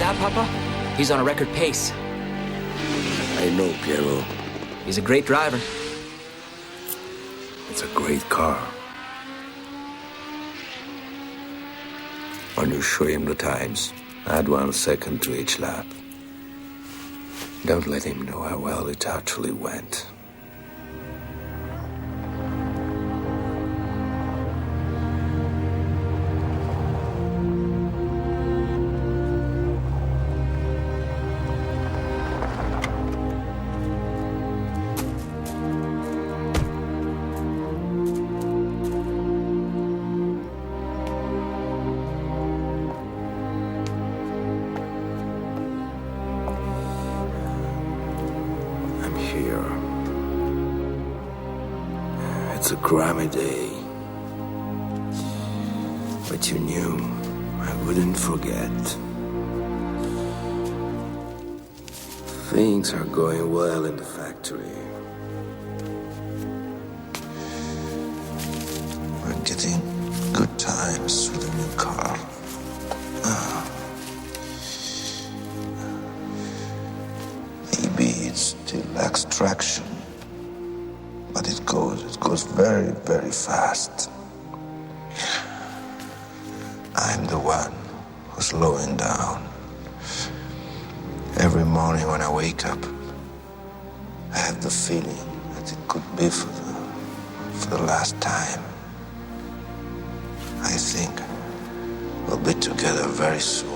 that, Papa? He's on a record pace. I know, Piero. He's a great driver. It's a great car. When you show him the times, add 1 second to each lap. Don't let him know how well it actually went. It's a grimy day, but you knew I wouldn't forget. Things are going well in the factory. We're getting good times with the new car. Maybe it still lacks traction. But it goes very, very fast. I'm the one who's slowing down. Every morning when I wake up, I have the feeling that it could be for the last time. I think we'll be together very soon.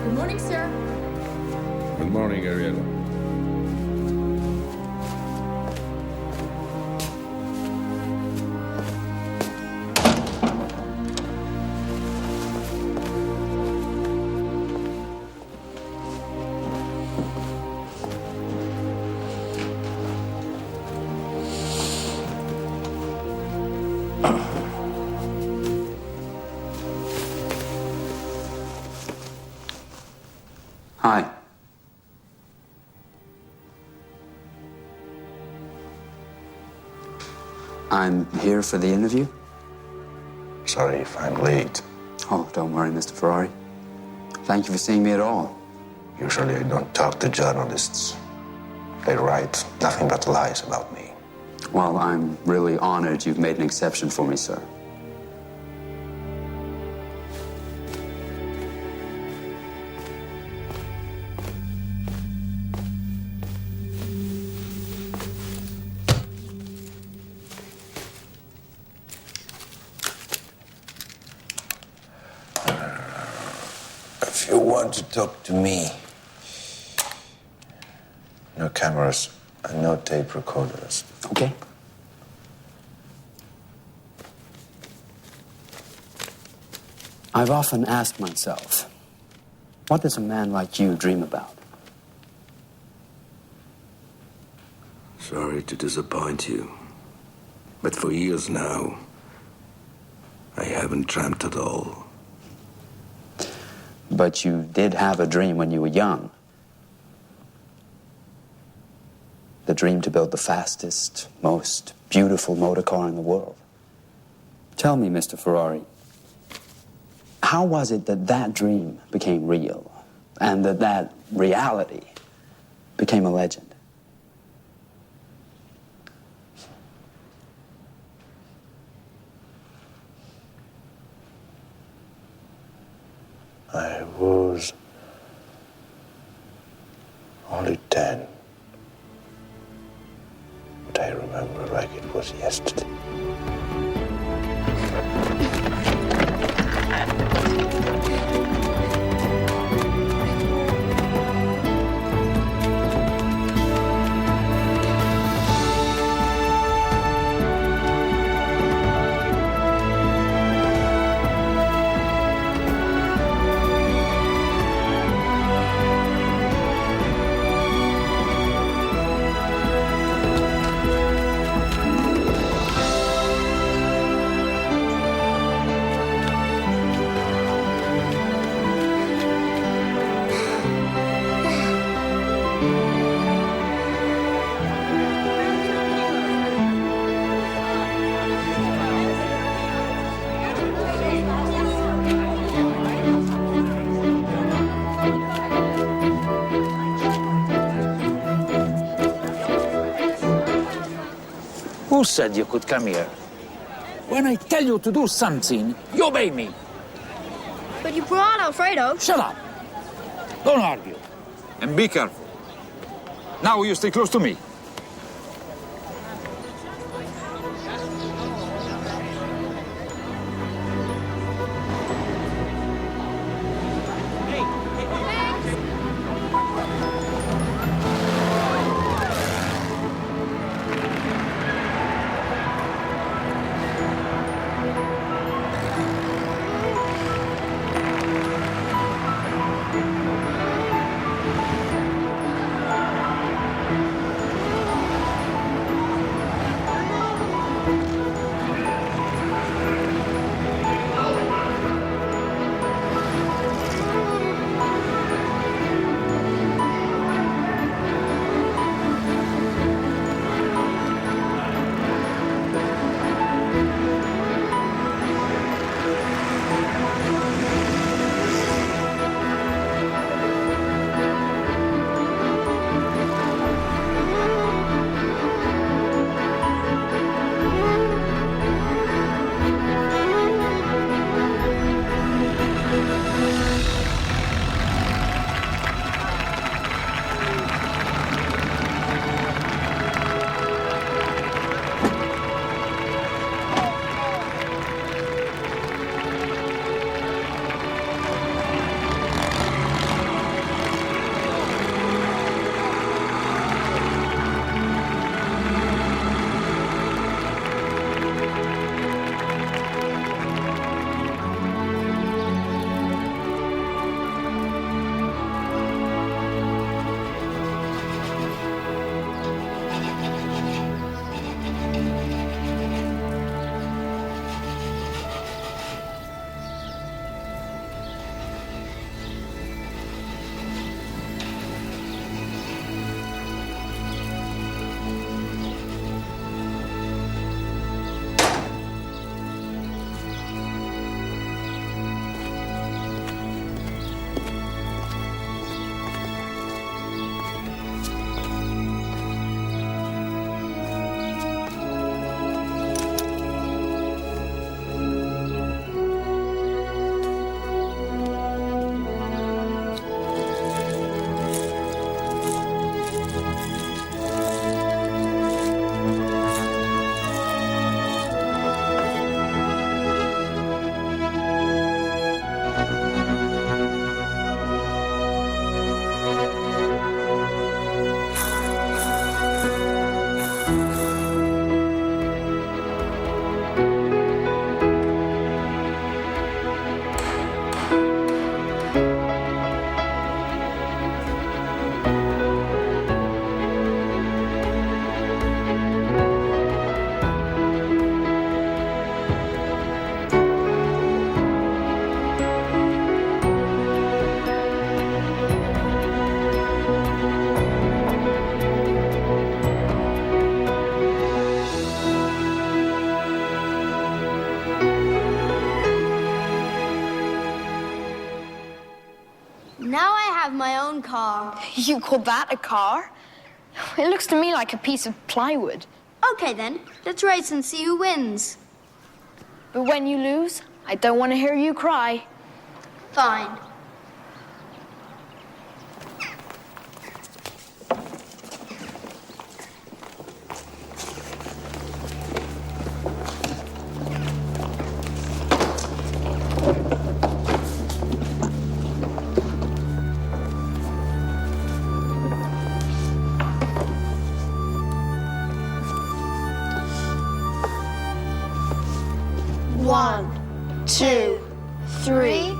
Good morning, sir. Good morning, Ariella. Hi. I'm here for the interview. Sorry if I'm late. Oh, don't worry, Mr. Ferrari. Thank you for seeing me at all. Usually I don't talk to journalists. They write nothing but lies about me. Well, I'm really honored you've made an exception for me, sir. If you want to talk to me, no cameras and no tape recorders. Okay. I've often asked myself, what does a man like you dream about? Sorry to disappoint you, but for years now, I haven't dreamt at all. But you did have a dream when you were young. The dream to build the fastest, most beautiful motor car in the world. Tell me, Mr. Ferrari, how was it that that dream became real and that reality became a legend? I was only 10, but I remember like it was yesterday. said you could come here? When I tell you to do something, you obey me. But you brought Alfredo. Shut up. Don't argue. And be careful. Now you stay close to me. Now I have my own car. You call that a car? It looks to me like a piece of plywood. Okay then, let's race and see who wins. But when you lose, I don't want to hear you cry. Fine. One, two, three.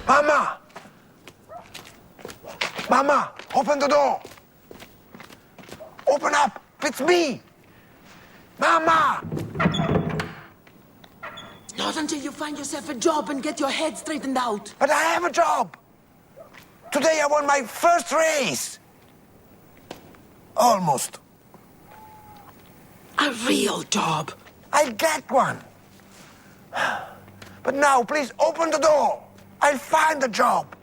Mama! Mama, open the door! Open up! It's me! Mama! Not until you find yourself a job and get your head straightened out. But I have a job! Today I won my first race! Almost. A real job. I'll get one. But now, please open the door. I'll find the job.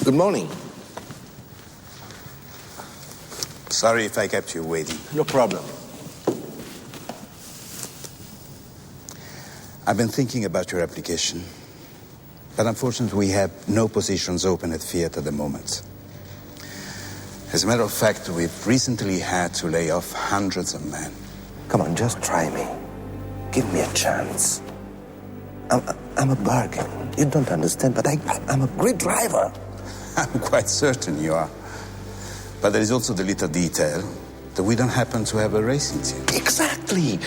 Good morning. Sorry if I kept you waiting. No problem. I've been thinking about your application, but unfortunately we have no positions open at Fiat at the moment. As a matter of fact, we've recently had to lay off hundreds of men. Come on, just try me. Give me a chance. I'm a bargain. You don't understand, but I'm a great driver. I'm quite certain you are. But there is also the little detail that we don't happen to have a racing team. Exactly.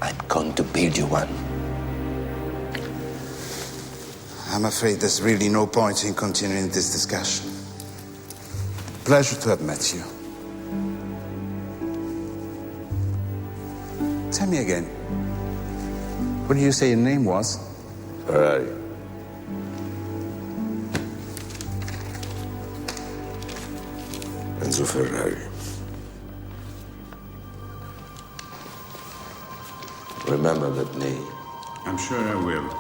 I'm going to build you one. I'm afraid there's really no point in continuing this discussion. Pleasure to have met you. Tell me again, what did you say your name was? Ferrari. Enzo Ferrari. Remember that name. I'm sure I will.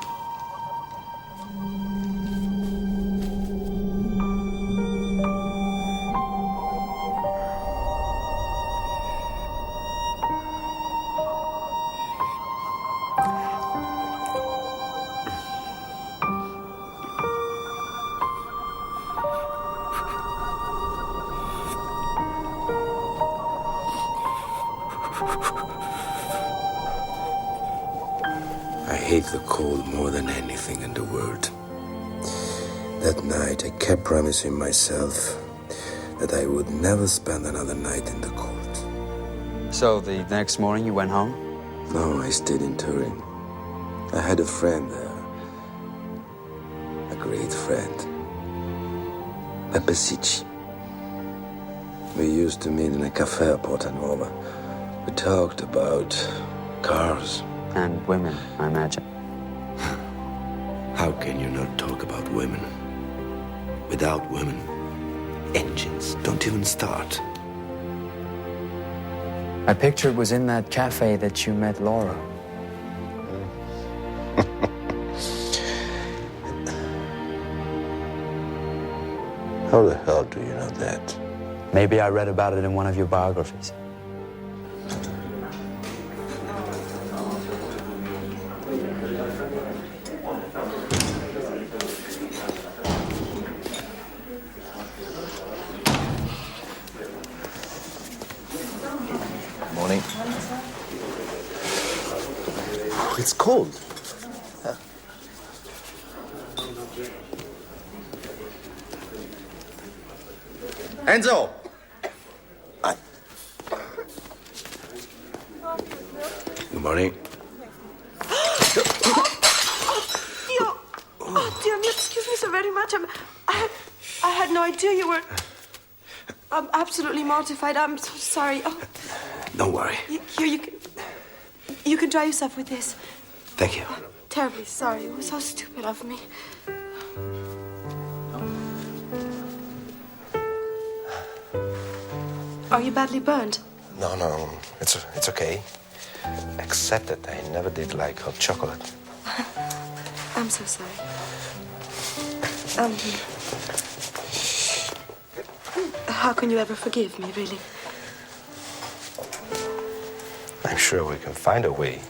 I hate the cold more than anything in the world. That night, I kept promising myself that I would never spend another night in the cold. So the next morning you went home? No, I stayed in Turin. I had a friend there. A great friend. Pepe Sicci. We used to meet in a cafe at Porta Nuova. We talked about cars. And women, I imagine. How can you not talk about women? Without women, engines don't even start. I picture it was in that cafe that you met Laura. How the hell do you know that? Maybe I read about it in one of your biographies. Morning. Oh, it's cold. Enzo! Good morning. Dear me, excuse me so very much. I had no idea you were... I'm absolutely mortified. I'm so sorry. Oh, Don't worry. here, you can dry yourself with this. Thank you. Terribly sorry. It was so stupid of me. Are you badly burned? No, it's okay. Except that I never did like hot chocolate. I'm so sorry. How can you ever forgive me, really? I'm sure we can find a way.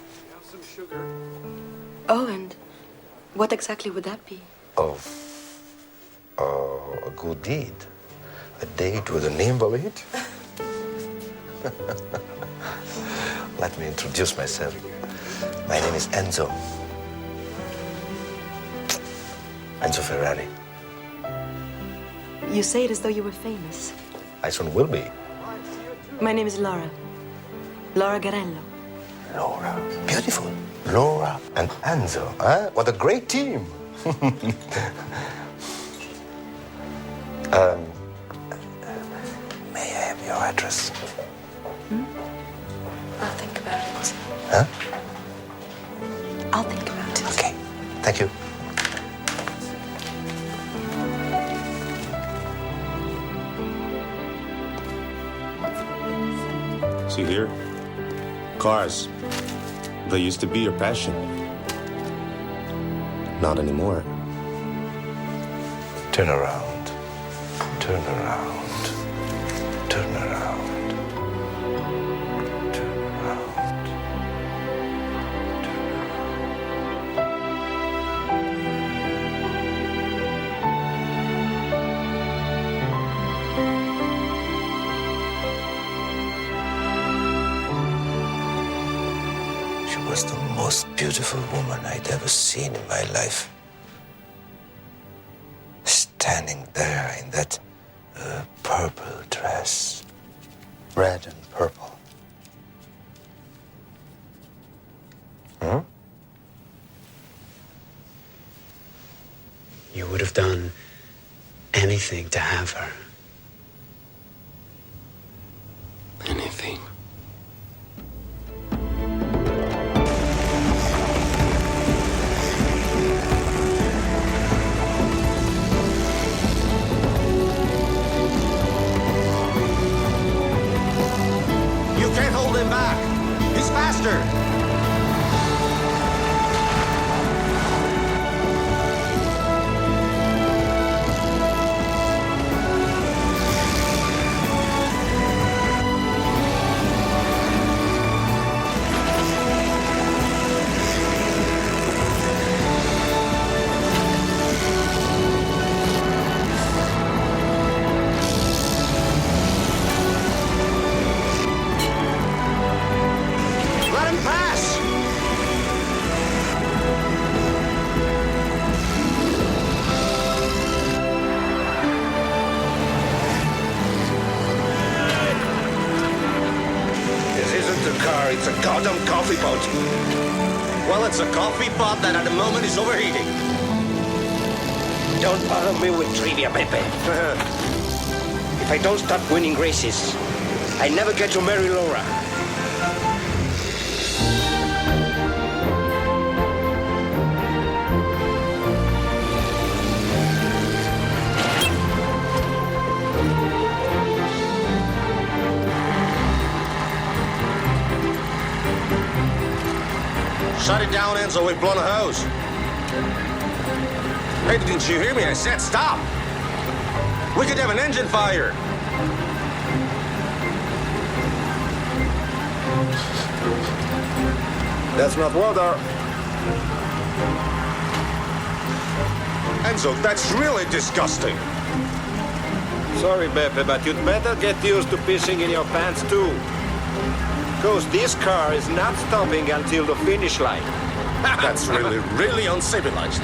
Oh, and what exactly would that be? Of a good deed. A date with an invalid. Let me introduce myself. My name is Enzo. Enzo Ferrari. You say it as though you were famous. I soon will be. My name is Laura. Laura Garello. Laura. Beautiful. Laura and Enzo, huh? What a great team. May I have your address? I'll think about it. Huh? I'll think about it. Okay. Thank you. See here? Cars. They used to be your passion. Not anymore. Turn around. Turn around. Turn around. Turn around. She was the most beautiful woman I'd ever seen in my life. Standing there in that purple dress. Red and purple. Hmm? You would have done anything to have her. Anything. You can't hold him back. He's faster. Let him pass. This isn't a car, it's a goddamn coffee pot. Well, it's a coffee pot that at the moment is overheating. Don't bother me with trivia, Pepe. If I don't start winning races, I never get to marry Laura. Shut it down, Enzo. We've blown a hose. Hey, didn't you hear me? I said stop. We could have an engine fire. That's not water. Enzo, that's really disgusting. Sorry, Beppe, but you'd better get used to pissing in your pants, too. Because this car is not stopping until the finish line. That's really, really uncivilized.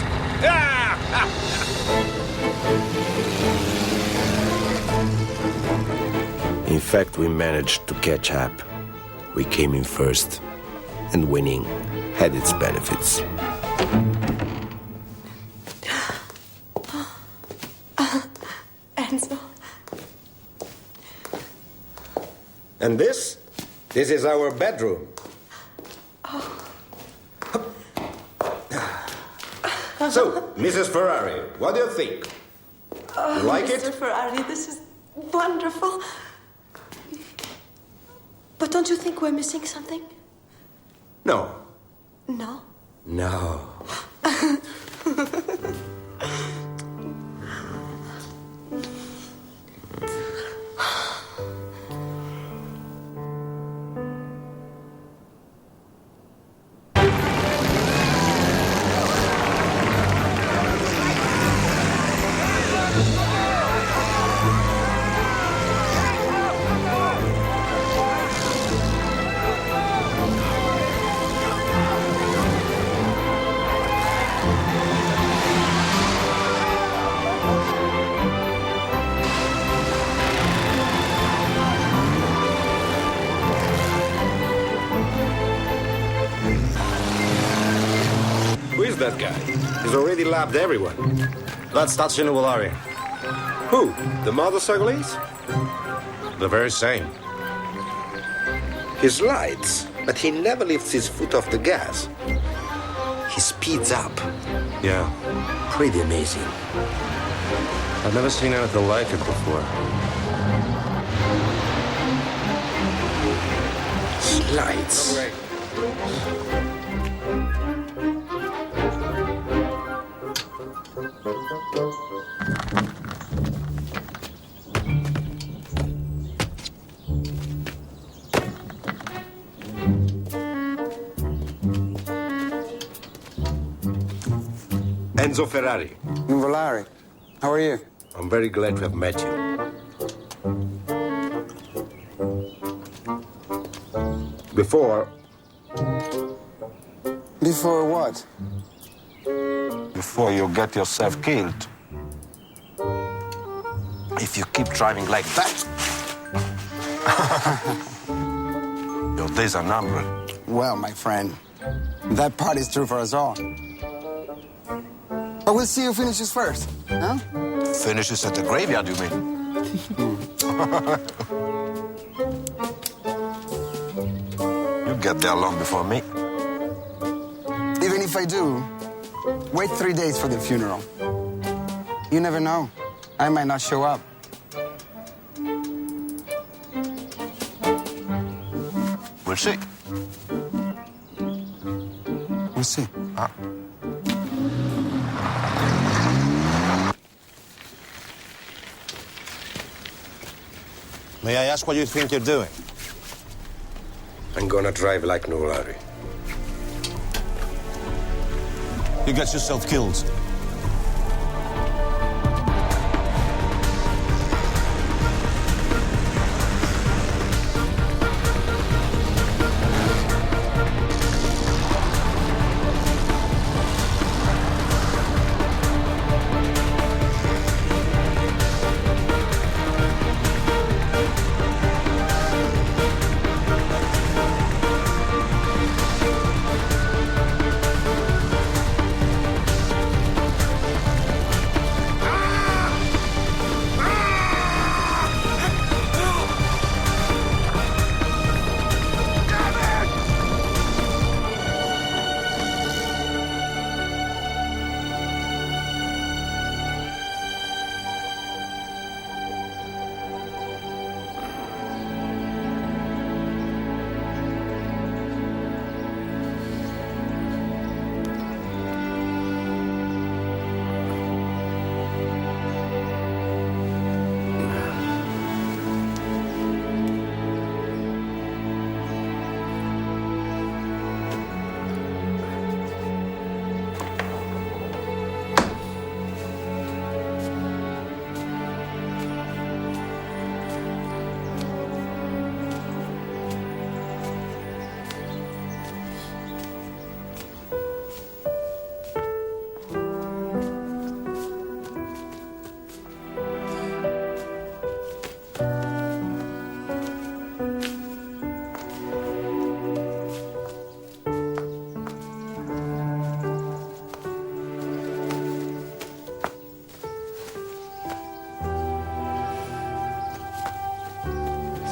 In fact, we managed to catch up. We came in first, and winning had its benefits. Enzo. And this is our bedroom. So, Mrs. Ferrari, what do you think? You like Mr. it? Ferrari, this is wonderful. But don't you think we're missing something? No. No? No. Who is that guy? He's already lapped everyone. That's Ferrari. Who? The motorcyclist? The very same. He slides, but he never lifts his foot off the gas. He speeds up. Yeah. Pretty amazing. I've never seen anything like it before. Slides. Enzo Ferrari. Ferrari, how are you? I'm very glad to have met you. Before what? Before you get yourself killed. If you keep driving like that, your days are numbered. Well, my friend, that part is true for us all. But we'll see who finishes first, huh? Finishes at the graveyard, you mean? You get there long before me. Even if I do, wait 3 days for the funeral. You never know. I might not show up. We'll see. We'll see. Ah. May I ask what you think you're doing? I'm gonna drive like no Larry. You get yourself killed.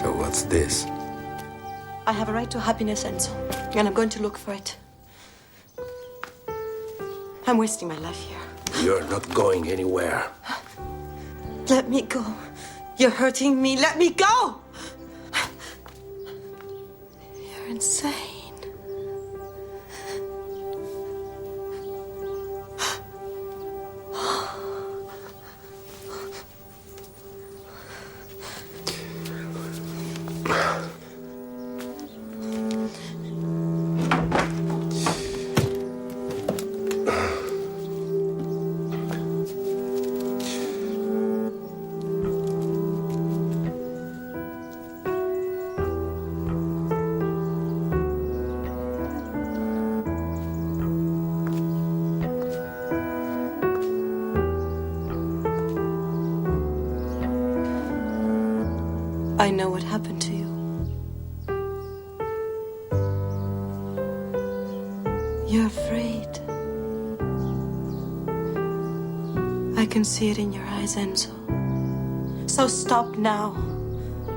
So what's this? I have a right to happiness, Enzo, and I'm going to look for it. I'm wasting my life here. You're not going anywhere. Let me go. You're hurting me. Let me go! insane. I know what happened to you. You're afraid. I can see it in your eyes, Enzo. So stop now.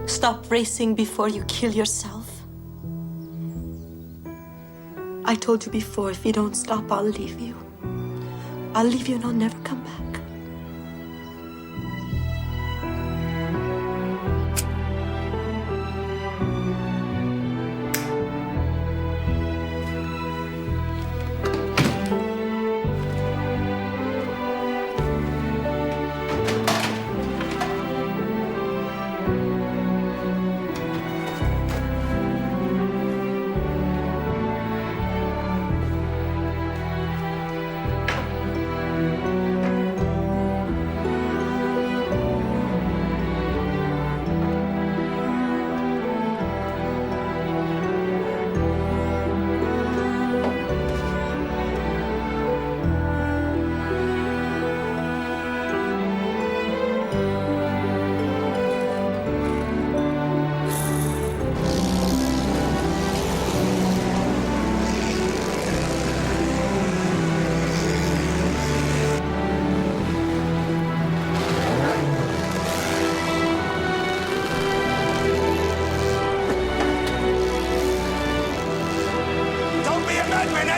Stop racing before you kill yourself. I told you before, if you don't stop, I'll leave you. I'll leave you and I'll never come back.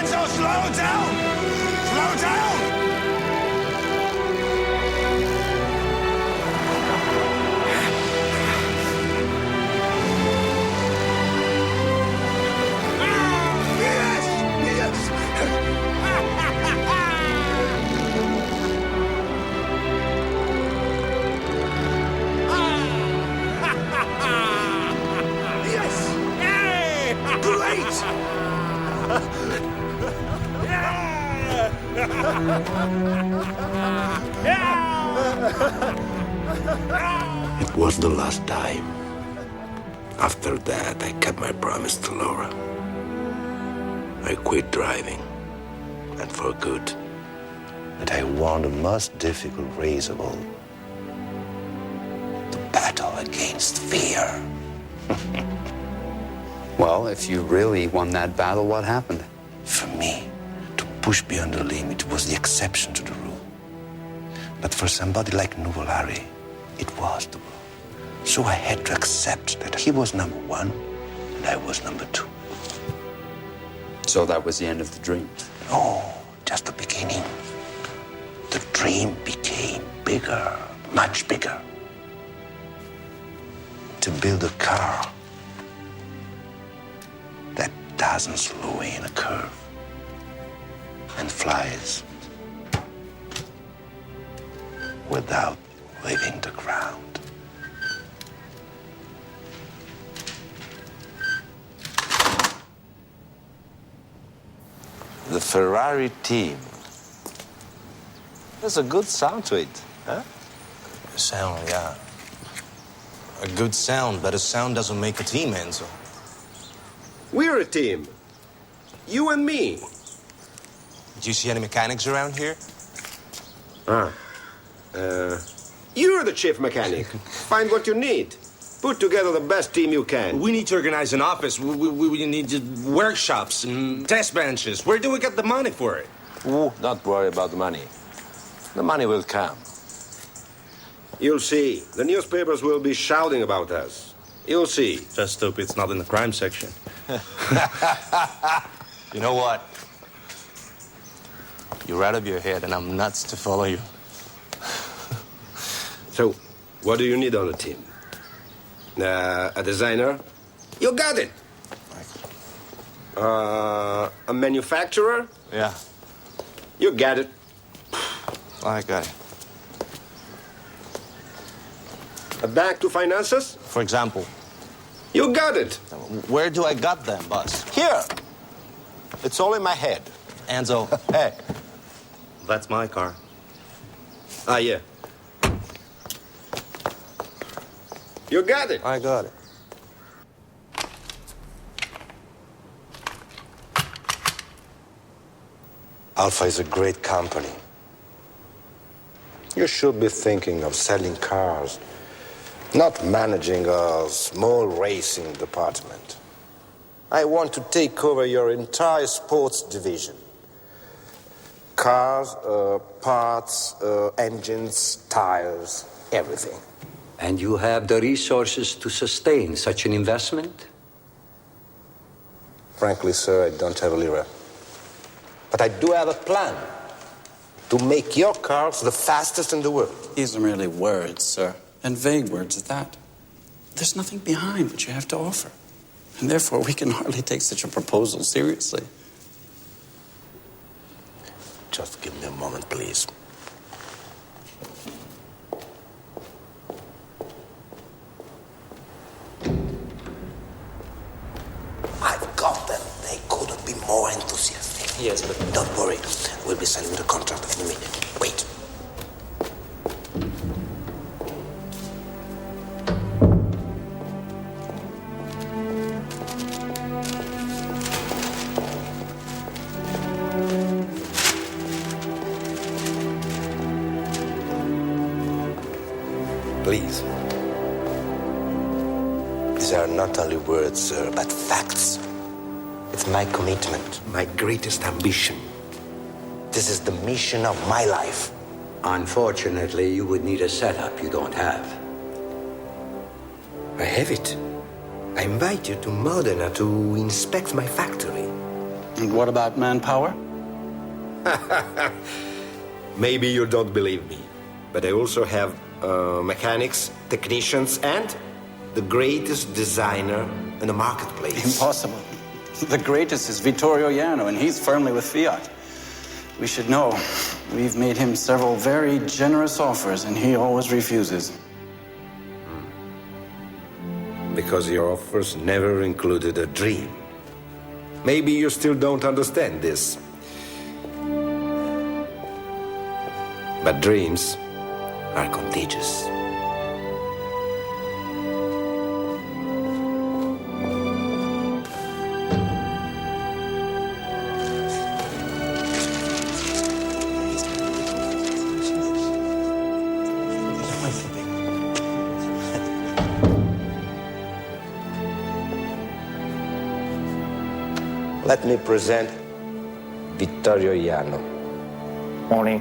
Enzo, slow down! Slow down! Yes! Yes! Yes! Great! It was the last time. After that, I kept my promise to Laura. I quit driving, and for good. But I won the most difficult race of all. The battle against fear. Well, if you really won that battle, what happened? For me, to push beyond the limit was the exception to the rule. But for somebody like Nuvolari, it was the rule. So I had to accept that he was number one and I was number two. So that was the end of the dream? No, just the beginning. The dream became bigger, much bigger. To build a car that doesn't slow in a curve and flies without leaving the ground. The Ferrari team. There's a good sound to it, huh? Sound, yeah. A good sound, but a sound doesn't make a team, Enzo. We're a team. You and me. Do you see any mechanics around here? You're the chief mechanic. Find what you need. Put together the best team you can. We need to organize an office. We need workshops and test benches. Where do we get the money for it? Ooh, don't worry about the money. The money will come. You'll see. The newspapers will be shouting about us. You'll see. Just hope it's not in the crime section. You know what? You're out of your head, and I'm nuts to follow you. So, what do you need on the team? A designer? You got it. A manufacturer? Yeah, You get it. I got it. A bank to finance us? For example, You got it. where do I got them, boss? Here. It's all in my head. Enzo, Hey. that's my car. Ah, yeah. You got it. I got it. Alpha is a great company. You should be thinking of selling cars, not managing a small racing department. I want to take over your entire sports division. Cars, parts, engines, tires, everything. And you have the resources to sustain such an investment? Frankly, sir, I don't have a lira. But I do have a plan to make your cars the fastest in the world. These are merely words, sir, and vague words at that. There's nothing behind what you have to offer. And therefore, we can hardly take such a proposal seriously. Just give me a moment, please. I've got them. They couldn't be more enthusiastic. Yes, but Don't worry. We'll be signing the contract in a minute. Wait. Please. These are not only words, sir, but facts. It's my commitment, my greatest ambition. This is the mission of my life. Unfortunately, you would need a setup you don't have. I have it. I invite you to Modena to inspect my factory. And what about manpower? Maybe you don't believe me, but I also have mechanics, technicians, and the greatest designer in the marketplace. Impossible. The greatest is Vittorio Iano, and he's firmly with Fiat. We should know. We've made him several very generous offers, and he always refuses. Because your offers never included a dream. Maybe you still don't understand this. But dreams are contagious. Let me present Vittorio Iano. Morning.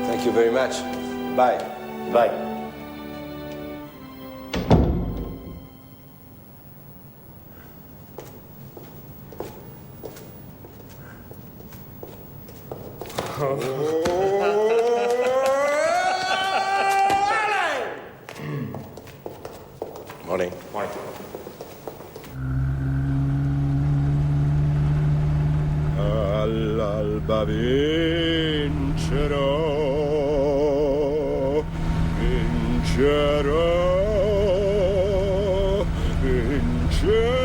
Thank you very much. Bye. Bye. Morning. Morning. All'alba vincerò, vincerò, vincerò.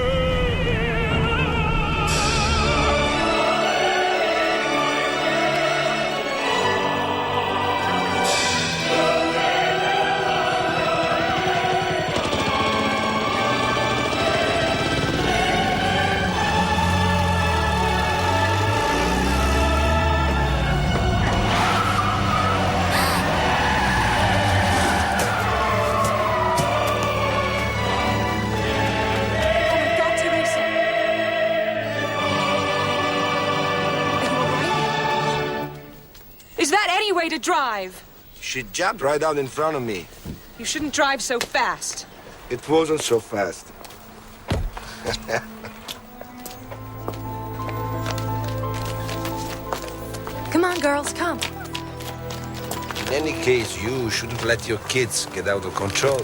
Is that any way to drive? She jumped right out in front of me. You shouldn't drive so fast. It wasn't so fast. Come on, girls, come. In any case, you shouldn't let your kids get out of control.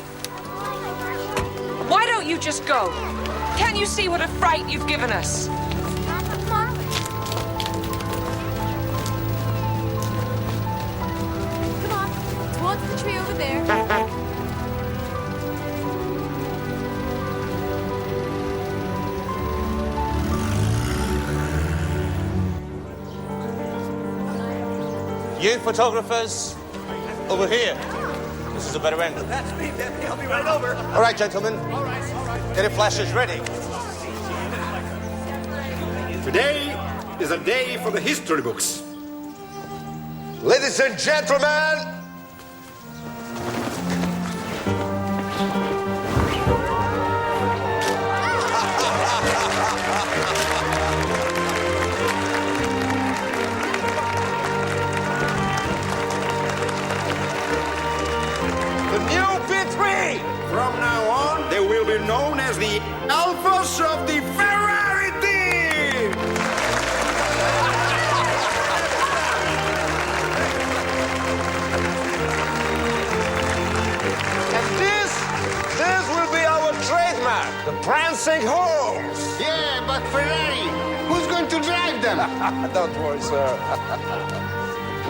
Why don't you just go? Can't you see what a fright you've given us? Come on, towards the tree over there. You photographers, over here. This is a better angle. That's me, Deputy. I'll be right over. All right, gentlemen. All right. Get your flashes ready. Today is a day for the history books. Ladies and gentlemen, The new P3! From now on, they will be known as the Alphas of the Ferrari team! And this will be our trademark, the prancing horse. Yeah, but Ferrari, who's going to drive them? Don't worry, sir.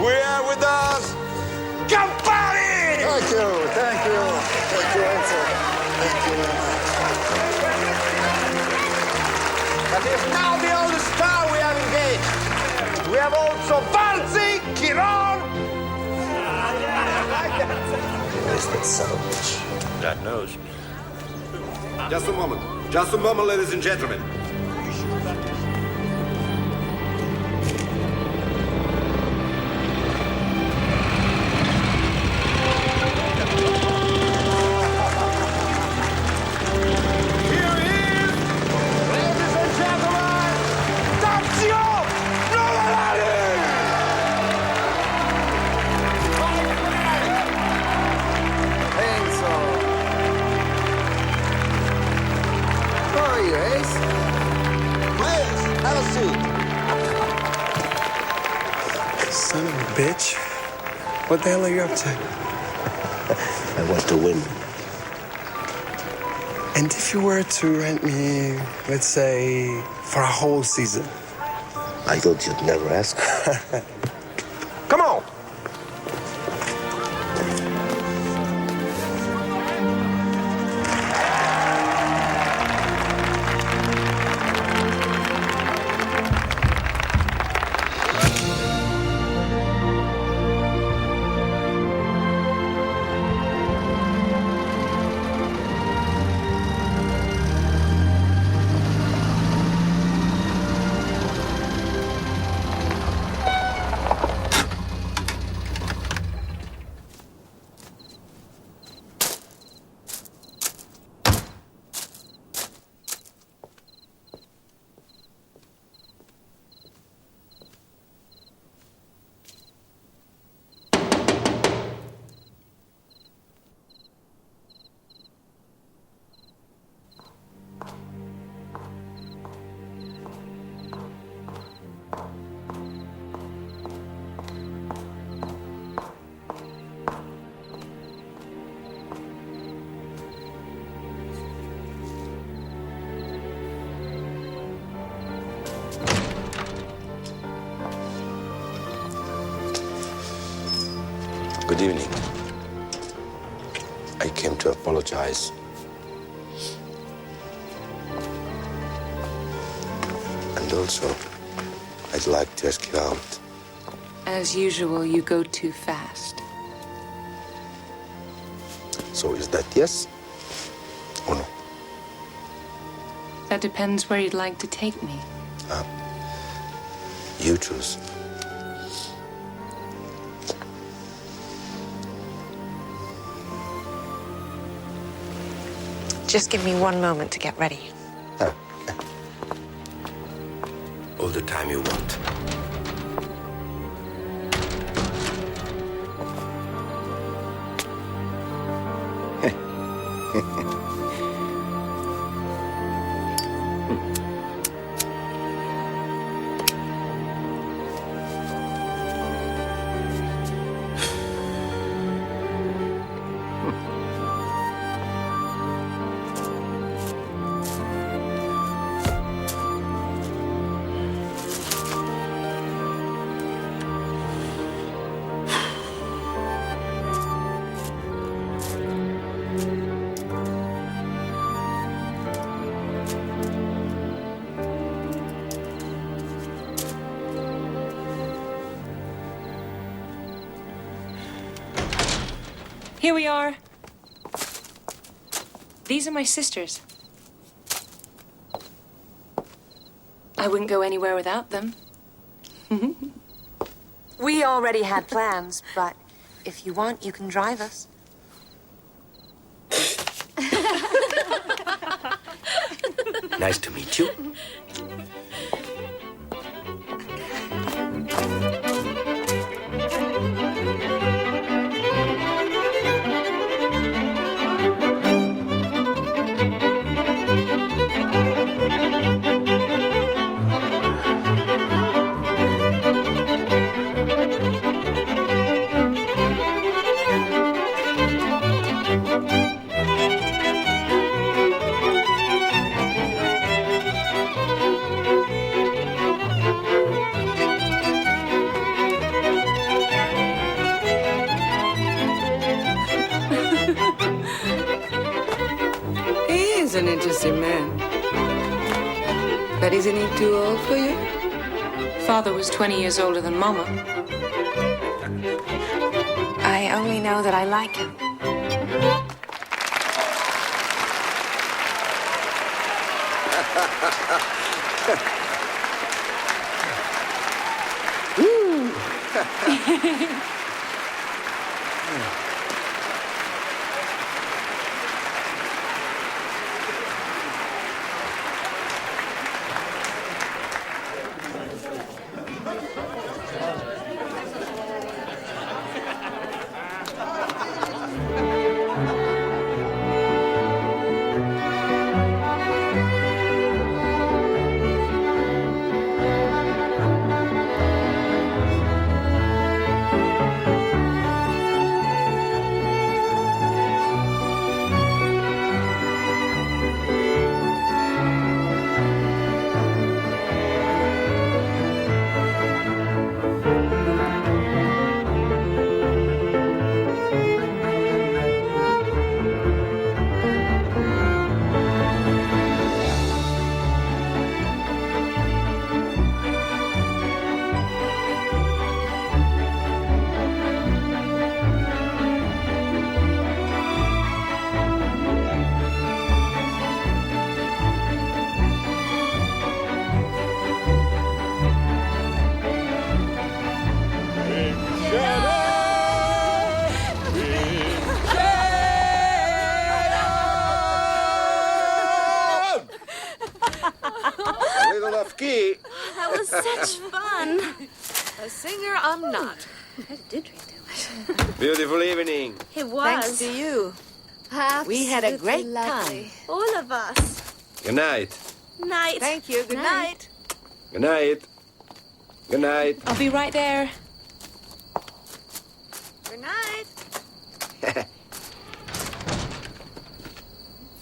We have with us Campari! Thank you. Thank you, Enzo. Thank you very much. That is now the only star we have engaged. We have also Valzi, Chiron. where's that son of a bitch? God knows. Just a moment, ladies and gentlemen. Son of a bitch. What the hell are you up to? I want to win. And if you were to rent me, let's say, for a whole season? I thought you'd never ask. Come on! Good evening. I came to apologize. And also, I'd like to ask you out. As usual, you go too fast. So is that yes or no? That depends where you'd like to take me. You choose. Just give me one moment to get ready. All the time you want. Here we are. These are my sisters. I wouldn't go anywhere without them. We already had plans, but if you want, you can drive us. Nice to meet you. He is an interesting man. But isn't he too old for you? Father was 20 years older than Mama. I only know that I like him. A little off key. That was such fun. A singer, I'm not. I did drink too much. Beautiful evening. It was. Thanks to you. We had a great lovely. time. All of us. Good night. Night. Thank you. Good night. Good night. Good night. I'll be right there. Good night.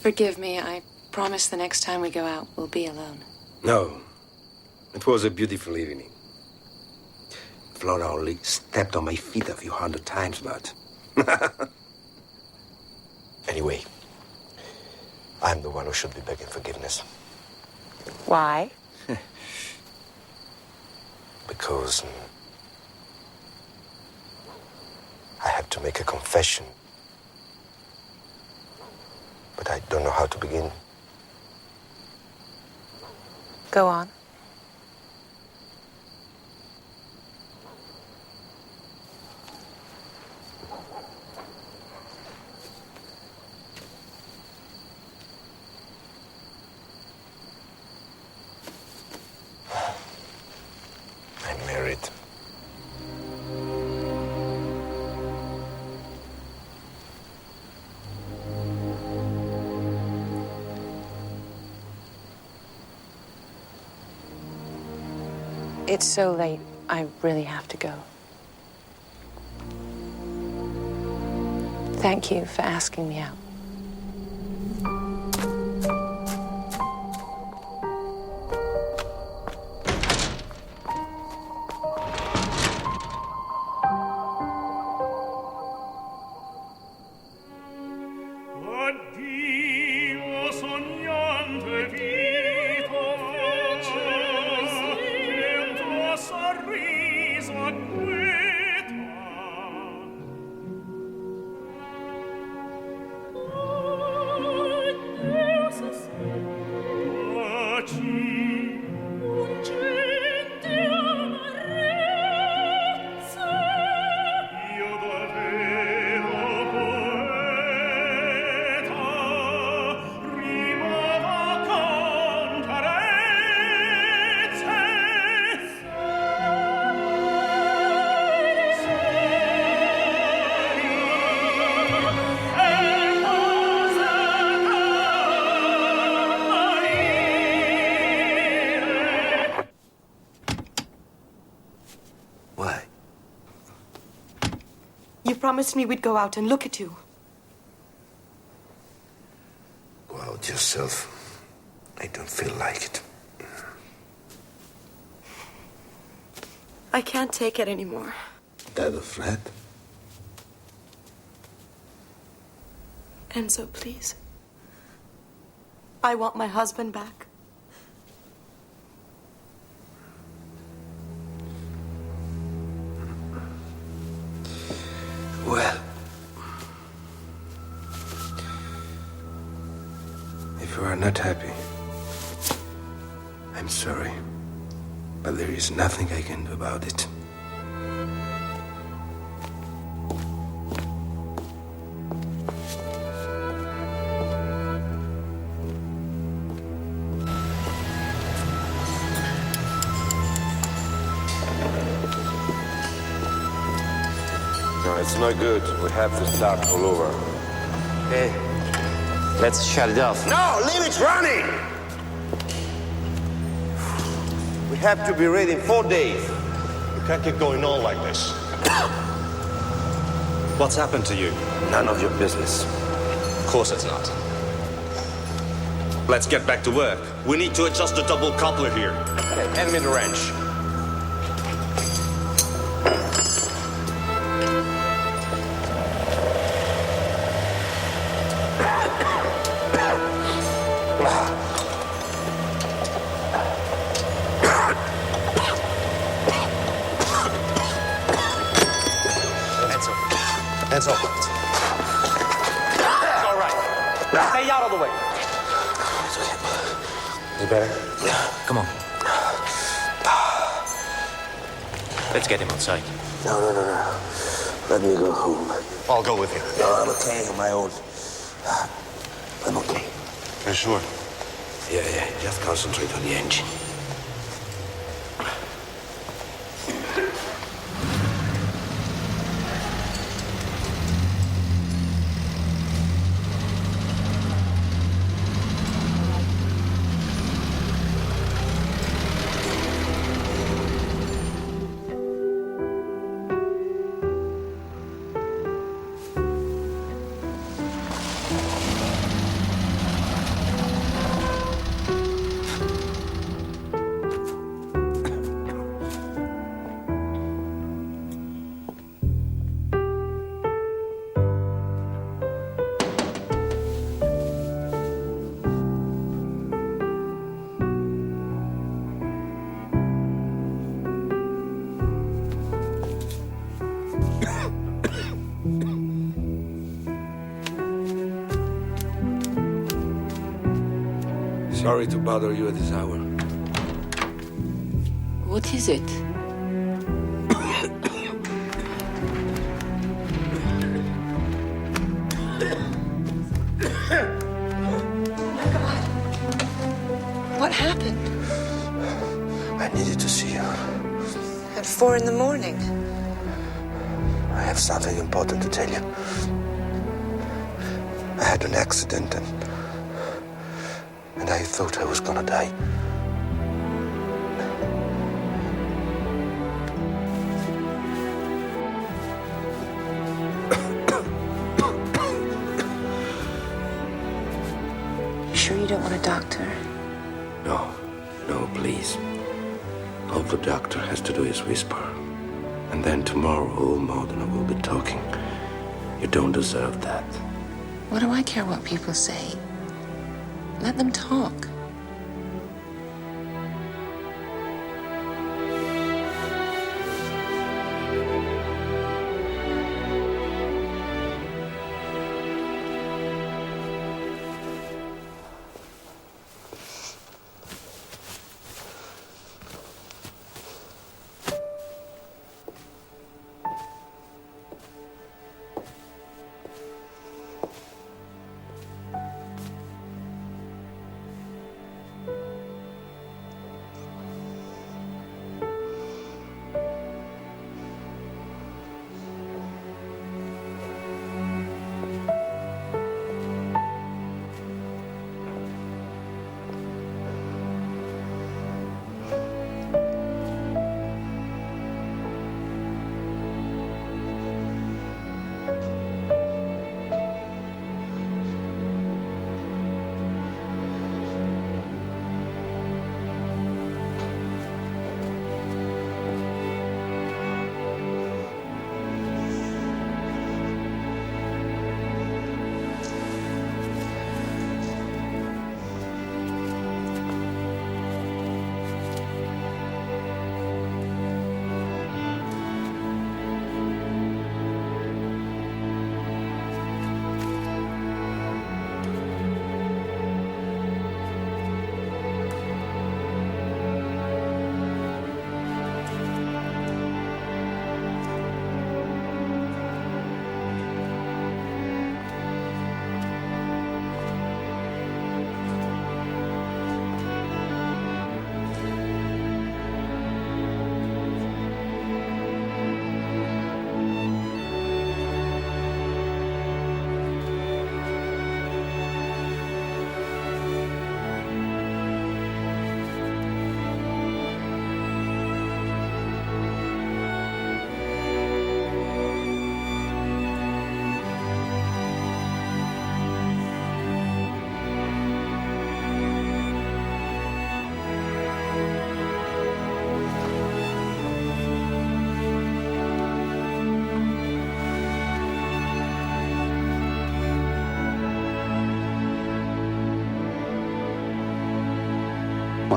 Forgive me. I promise the next time we go out, we'll be alone. No. It was a beautiful evening. Flora only stepped on my feet a few hundred times, but... Anyway, I'm the one who should be begging forgiveness. Why? Because I have to make a confession. But I don't know how to begin. Go on. I'm married. It's so late. I really have to go. Thank you for asking me out. You promised me we'd go out and look at you. Go out yourself. I don't feel like it. I can't take it anymore. That a threat? Enzo, please. I want my husband back. Well, if you are not happy, I'm sorry, but there is nothing I can do about it. No, it's not good. We have to start all over. Okay, let's shut it off. No, leave it running! We have to be ready in 4 days. You can't keep going on like this. What's happened to you? None of your business. Of course it's not. Let's get back to work. We need to adjust the double coupler here. Okay, hand me the wrench. Hands up. It's all right. Stay out of the way. You better? Come on. Let's get him outside. No. Let me go home. I'll go with you. No, I'm okay on my own. I'm okay. You're sure? Yeah. Just concentrate on the engine. Sorry to bother you at this hour. What is it? What happened? I needed to see you. At 4 in the morning. I have something important to tell you. I had an accident and I thought I was gonna die. You sure you don't want a doctor? No, please. All the doctor has to do is whisper. And then tomorrow all Modena will be talking. You don't deserve that. What do I care what people say? Let them talk.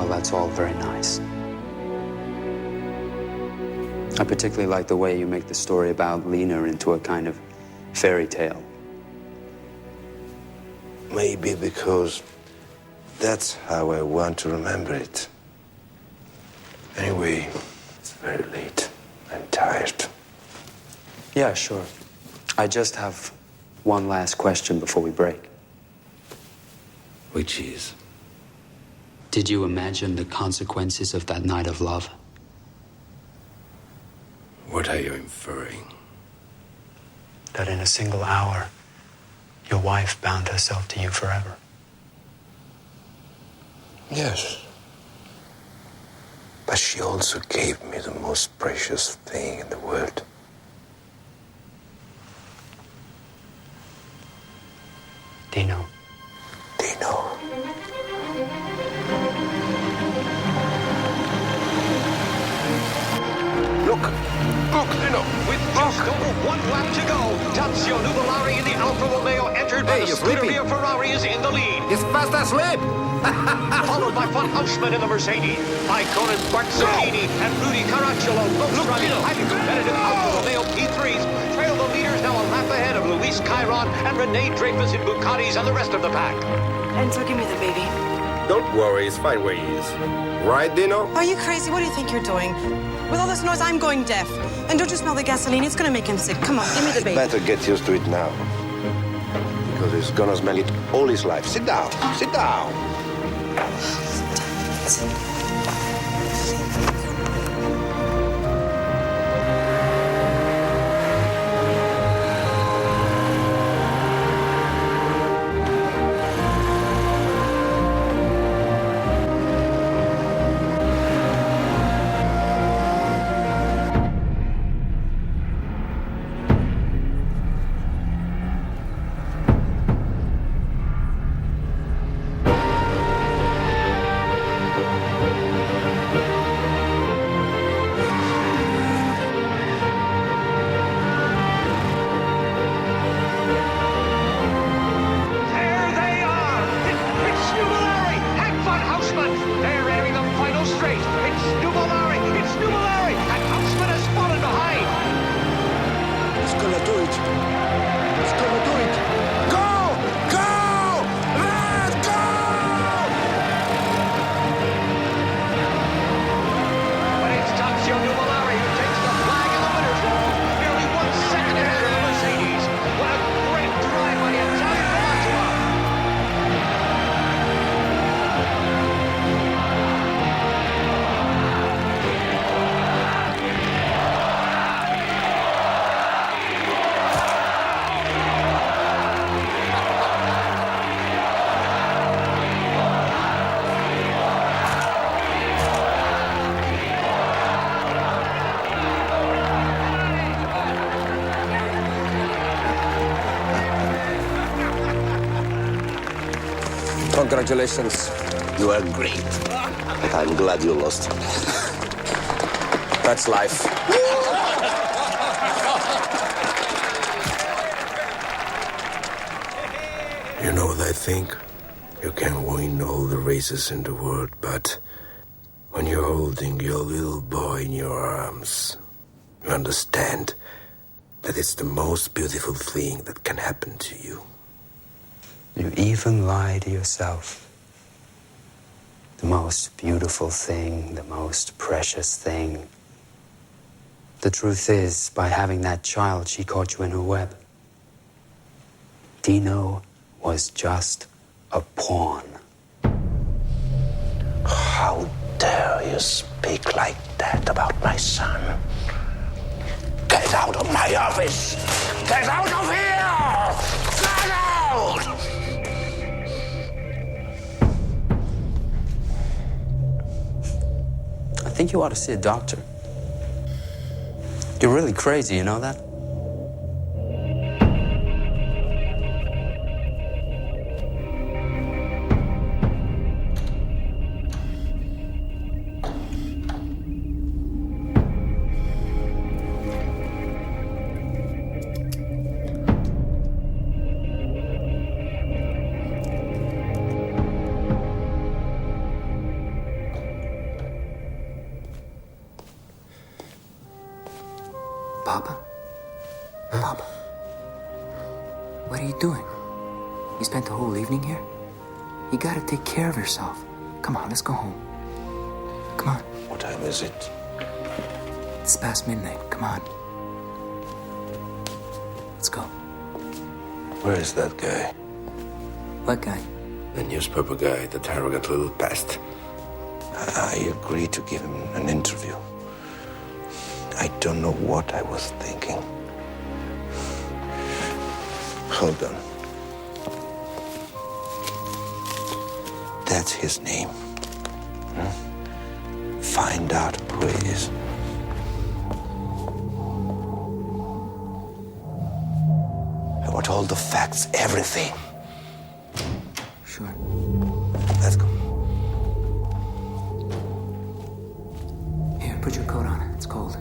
Well, that's all very nice. I particularly like the way you make the story about Lena into a kind of fairy tale. Maybe because that's how I want to remember it. Anyway, it's very late. I'm tired. Yeah, sure. I just have one last question before we break. Which is? Did you imagine the consequences of that night of love? What are you inferring? That in a single hour, your wife bound herself to you forever. Yes. But she also gave me the most precious thing in the world. Dino. Dino. Look, Dino. With just over 1 lap to go, Tazio Nuvolari in the Alfa Romeo entered by the Scuderia Ferrari is in the lead. It's fast asleep. Followed by Von Haussmann in the Mercedes, Iconen Barzacchini and Rudy Caracciolo, both driving highly competitive Alfa Romeo P3s, trail the leaders now a lap ahead of Luis Chiron and Rene Dreyfus in Bugattis and the rest of the pack. Enzo, give me the baby. Don't worry, it's fine where he is. Right, Dino? Are you crazy? What do you think you're doing? With all this noise, I'm going deaf. And don't you smell the gasoline? It's gonna make him sick. Come on, give me the baby. Better get used to it now. Because he's gonna smell it all his life. Sit down. Sit down. Congratulations. You are great. But I'm glad you lost. That's life. You know what I think? You can win all the races in the world, but when you're holding your little boy in your arms, you understand that it's the most beautiful thing that can happen to you. You even lie to yourself. The most beautiful thing, the most precious thing. The truth is, by having that child, she caught you in her web. Dino was just a pawn. How dare you speak like that about my son? Get out of my office! Get out of here! Get out! I think you ought to see a doctor. You're really crazy, you know that? Papa? Papa? What are you doing? You spent the whole evening here? You gotta take care of yourself. Come on, let's go home. Come on. What time is it? It's past midnight. Come on. Let's go. Where is that guy? What guy? The newspaper guy, that arrogant little pest. I agreed to give him an interview. I don't know what I was thinking. Hold on. That's his name. Find out who he is. I want all the facts, everything. Sure. Let's go. Here, put your coat on. It's cold.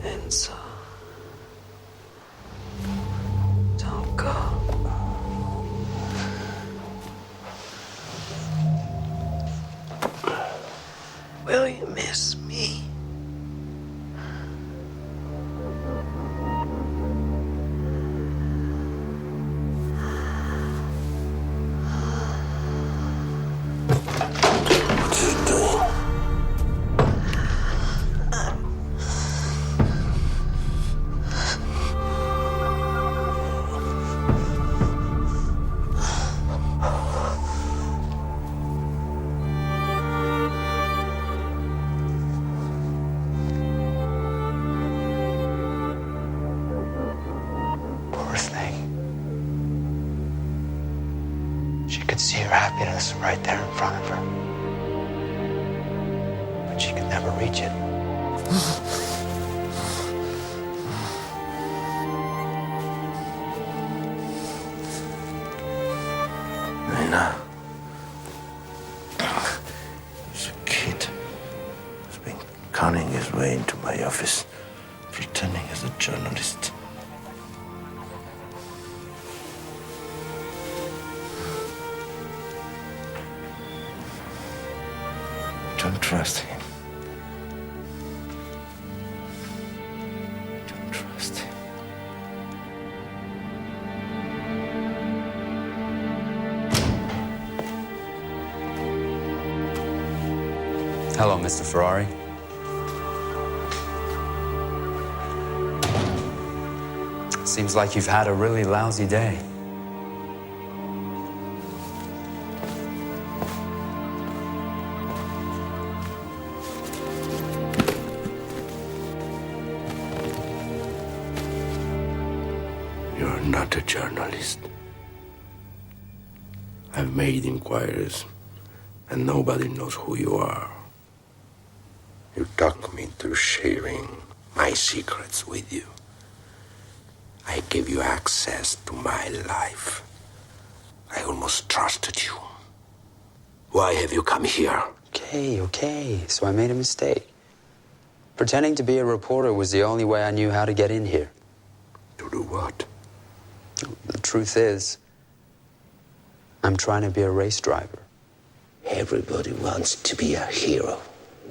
Enzo. Don't go. Will you miss me? What are you doing? Poor thing. She could see her happiness right there in front of her. But she could never reach it. Nina. He's a kid. He's been conning his way into my office, pretending as a journalist. Don't trust him. Don't trust him. Hello, Mr. Ferrari. Seems like you've had a really lousy day. You're not a journalist. I've made inquiries, and nobody knows who you are. You talked me into sharing my secrets with you. I gave you access to my life. I almost trusted you. Why have you come here? Okay. So I made a mistake. Pretending to be a reporter was the only way I knew how to get in here. To do what? The truth is, I'm trying to be a race driver. Everybody wants to be a hero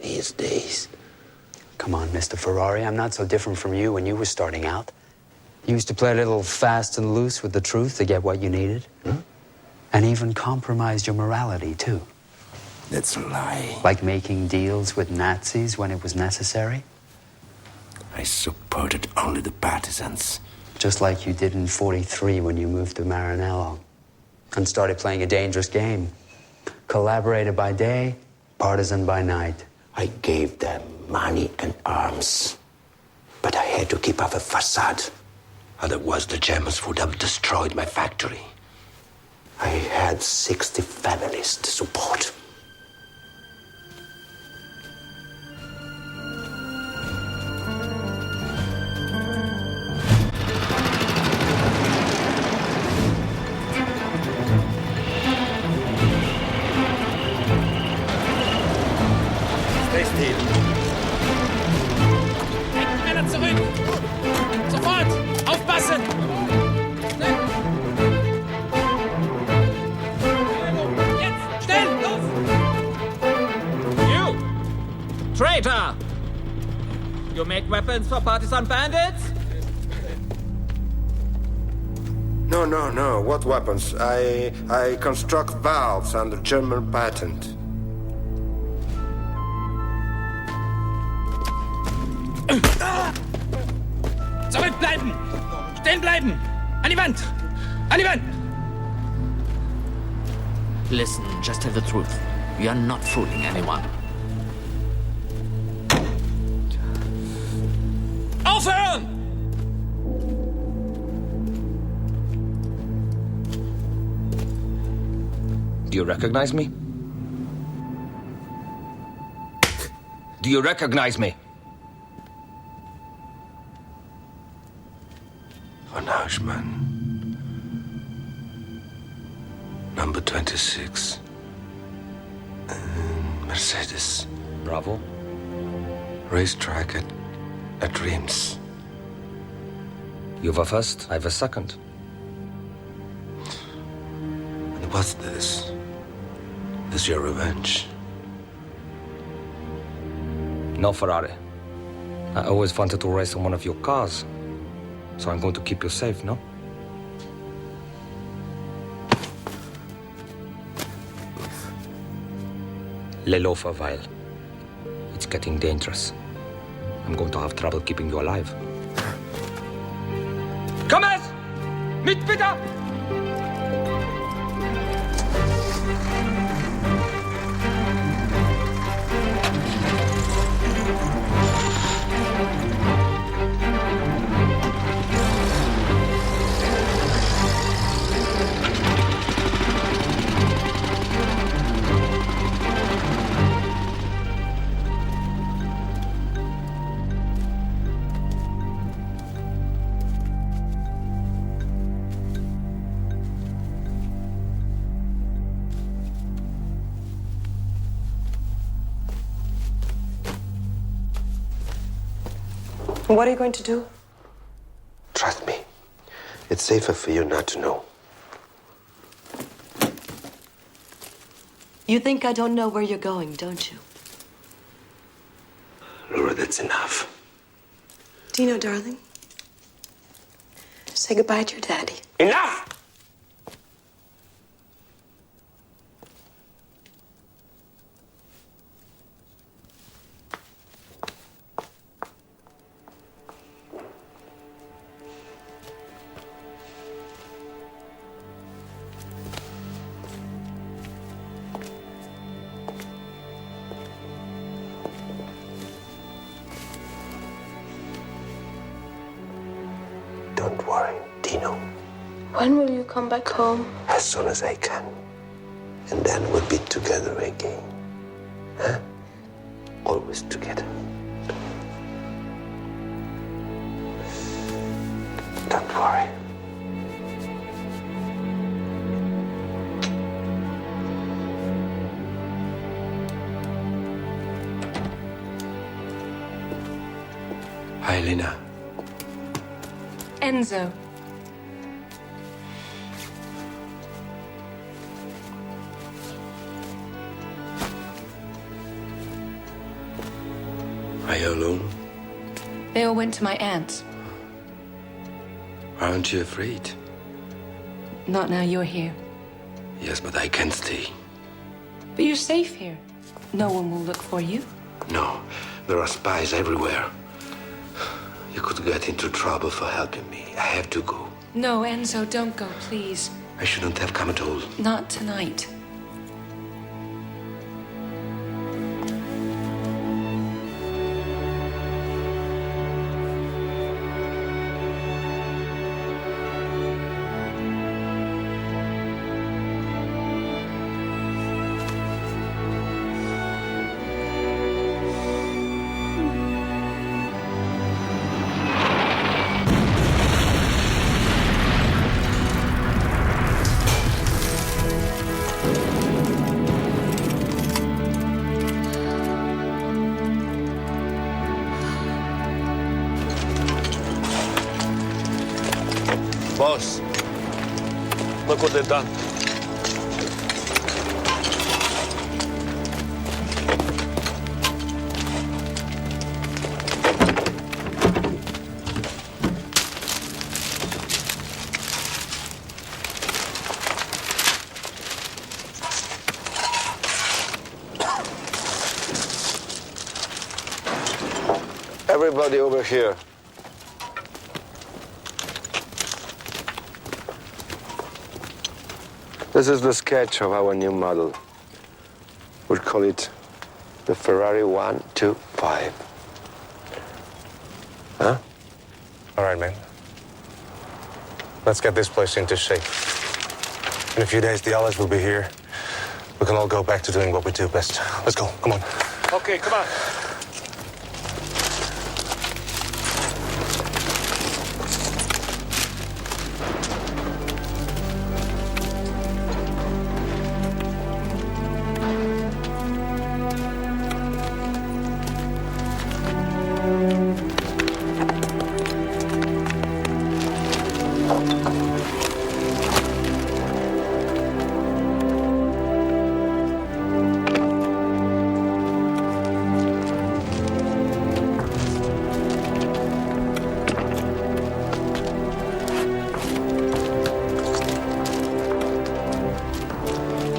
these days. Come on, Mr. Ferrari, I'm not so different from you when you were starting out. You used to play a little fast and loose with the truth to get what you needed. And even compromised your morality, too. That's a lie. Like making deals with Nazis when it was necessary. I supported only the partisans. Just like you did in '43 when you moved to Maranello and started playing a dangerous game. Collaborator by day, partisan by night. I gave them money and arms. But I had to keep up a facade. Otherwise, the Germans would have destroyed my factory. I had 60 families to support. Stay still. Männer zurück! Sofort! Aufpassen! You make weapons for partisan bandits? No. What weapons? I construct valves under German patent. Zurückbleiben! Stehen bleiben! An die Wand! An die Wand! Listen, just tell the truth. We are not fooling anyone. Aufhören! Do you recognize me? Do you recognize me? Von Huisman. Number 26. Mercedes. Bravo. Racetrack at Reims. You were first, I was second. And what's this? Is your revenge? No, Ferrari. I always wanted to race on one of your cars. So I'm going to keep you safe, no? Lay low for a while. It's getting dangerous. I'm going to have trouble keeping you alive. Komm es! Mit bitte! What are you going to do? Trust me. It's safer for you not to know. You think I don't know where you're going, don't you? Laura, that's enough. Dino, darling. Say goodbye to your daddy. Enough! Don't worry, Dino. When will you come back home? As soon as I can. And then we'll be together again. Huh? Always together. Don't worry. Hi, Lena. Enzo. Are you alone? They all went to my aunt's. Aren't you afraid? Not now you're here. Yes, but I can't stay. But you're safe here. No one will look for you. No, there are spies everywhere. You could get into trouble for helping me. I have to go. No, Enzo, don't go, please. I shouldn't have come at all. Not tonight. Boss, look what they've done. Somebody over here. This is the sketch of our new model. We'll call it the Ferrari 125. Huh? All right, man. Let's get this place into shape. In a few days, the others will be here. We can all go back to doing what we do best. Let's go. Come on. Okay, come on.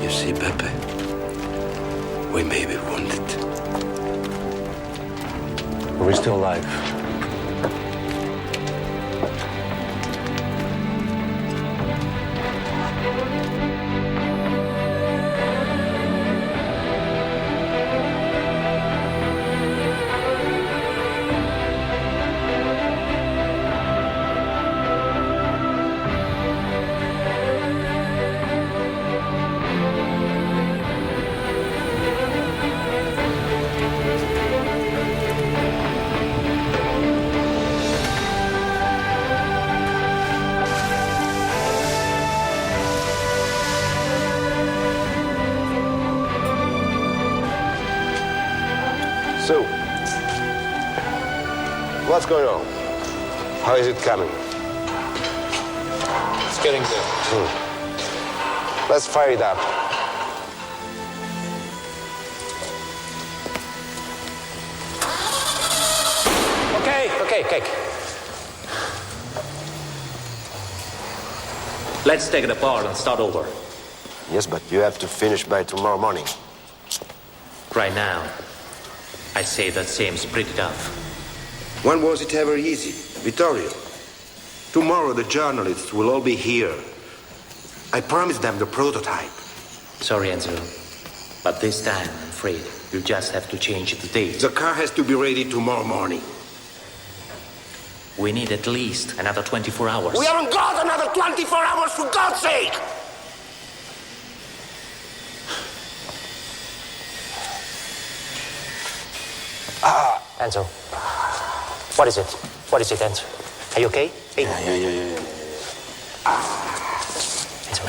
You see, Pepe, we may be wounded. Are we still alive? So, what's going on? How is it coming? It's getting there. Let's fire it up. Okay. Let's take it apart and start over. Yes, but you have to finish by tomorrow morning. Right now, I say that seems pretty tough. When was it ever easy? Vittorio, tomorrow the journalists will all be here. I promised them the prototype. Sorry, Enzo, but this time, I'm afraid, you just have to change the date. The car has to be ready tomorrow morning. We need at least another 24 hours. We haven't got another 24 hours, for God's sake! Enzo, what is it? What is it, Enzo? Are you okay? Hey. Yeah. Enzo.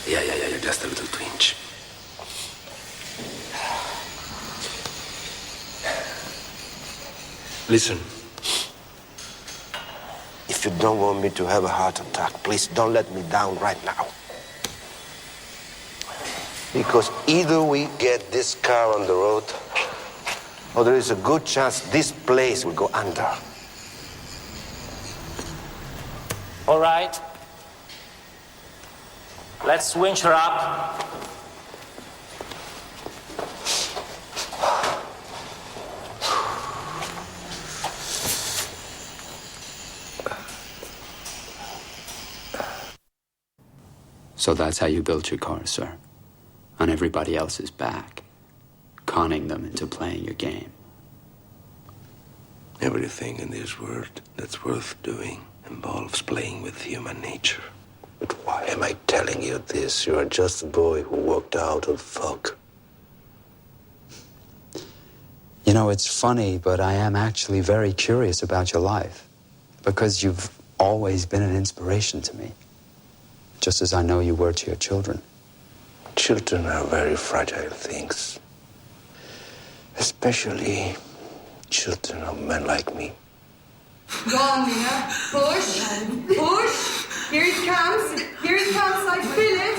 Yeah, just a little twinge. Listen, If you don't want me to have a heart attack, please don't let me down right now. Because either we get this car on the road, or there is a good chance this place will go under. All right. Let's winch her up. So that's how you built your cars, sir? On everybody else's back, conning them into playing your game. everything in this world that's worth doing involves playing with human nature. But why am I telling you this? You are just a boy who walked out of fog. You know, it's funny, but I am actually very curious about your life. Because you've always been an inspiration to me. Just as I know you were to your children. Children are very fragile things. Especially children of men like me. Go on, Mina. Push. Push. Here it comes. Here it comes. I feel it.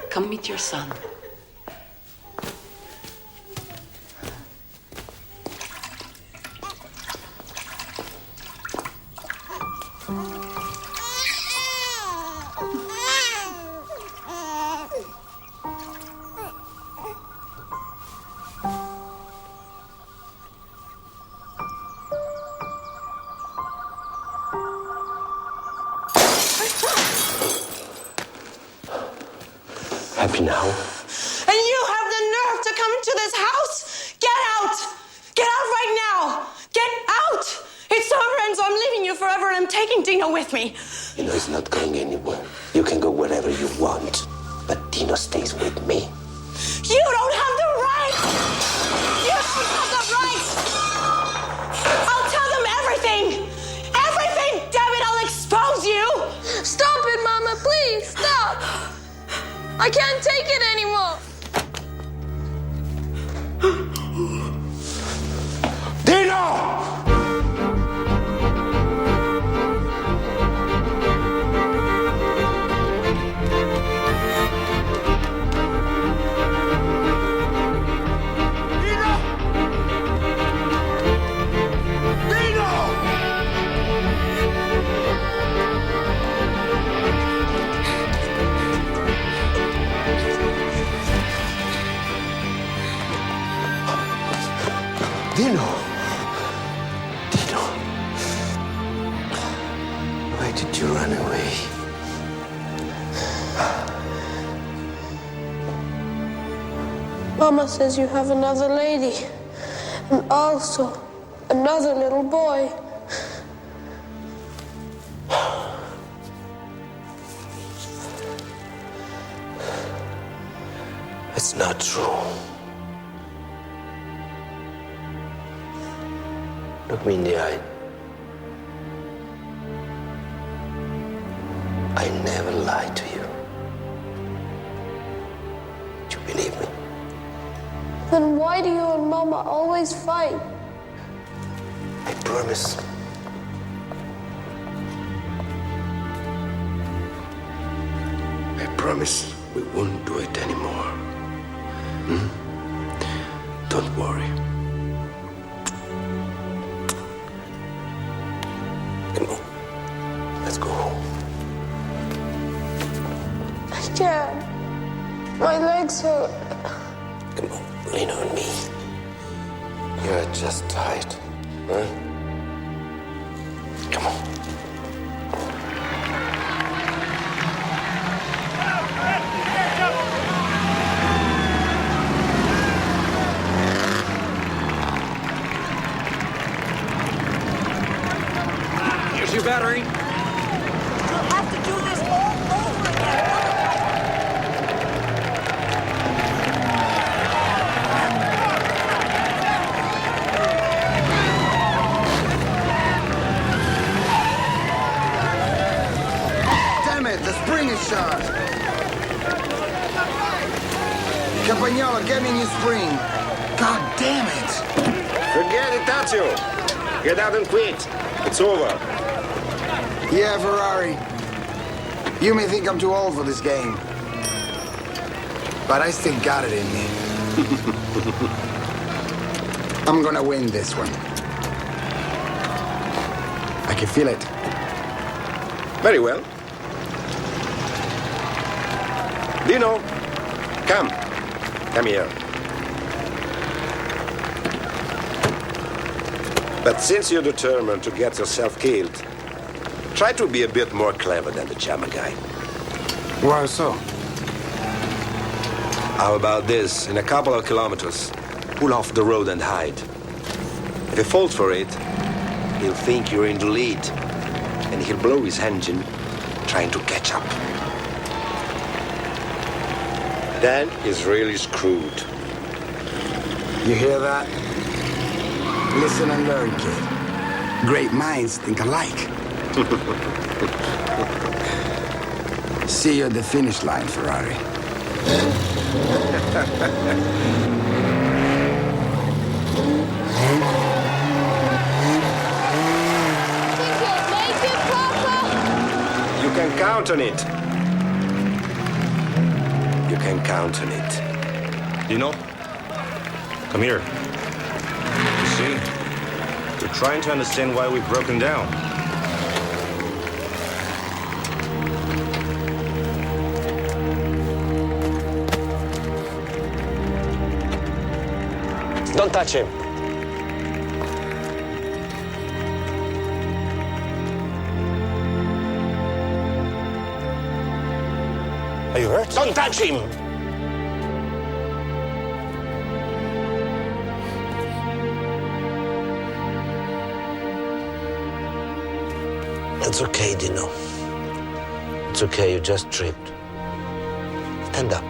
Come meet your son. now? And you have the nerve to come into this house? Get out! Get out right now! Get out! It's over, Enzo. I'm leaving you forever, and I'm taking Dino with me. Dino is not going anywhere. You can go wherever you want, but Dino stays with me. You don't have the right! You don't have the right! I'll tell them everything! Everything! Damn it, I'll expose you! Stop it, Mama, please, stop! I can't take it anymore. Dino! Dino! Dino! Why did you run away? Mama says you have another lady, and also another little boy. It's not true. Look me in the eye. I never lied to you. Do you believe me? Then why do you and Mama always fight? I promise. I promise we won't do it anymore. Don't worry. Come on. Let's go home. I can't. My legs hurt. Come on, lean on me. You're just tired, huh? Come on. Here's your battery. You'll have to do this all over again. Damn it, the spring is shot. Campagnolo, get me a new spring. God damn it. Forget it, Tazio. Get out and quit. It's over. Yeah, Ferrari. You may think I'm too old for this game, but I still got it in me. I'm gonna win this one. I can feel it. Very well. Dino, come. Come here. But since you're determined to get yourself killed, try to be a bit more clever than the Jama guy. Why so? How about this? In a couple of kilometers, pull off the road and hide. If he falls for it, he'll think you're in the lead, and he'll blow his engine trying to catch up. Then he's really screwed. You hear that? Listen and learn, kid. Great minds think alike. See you at the finish line, Ferrari. Make it, Papa! You can count on it. You can count on it. Dino, come here. You see, we're trying to understand why we've broken down. Don't touch him. Are you hurt? Don't touch him! That's okay, Dino. It's okay, you just tripped. Stand up.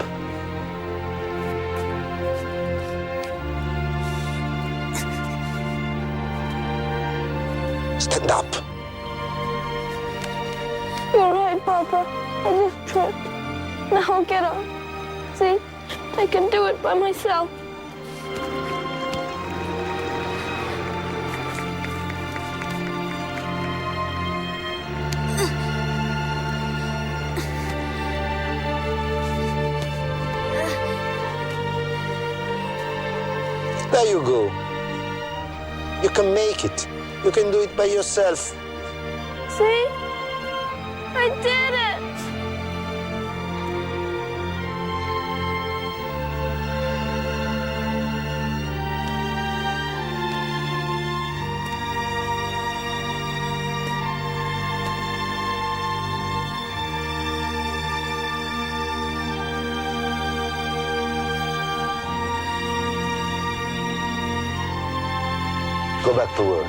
Stand up. You're right, Papa. I just tripped. Now I'll get up. See? I can do it by myself. There you go. You can make it. You can do it by yourself. See? I did it! Go back to work.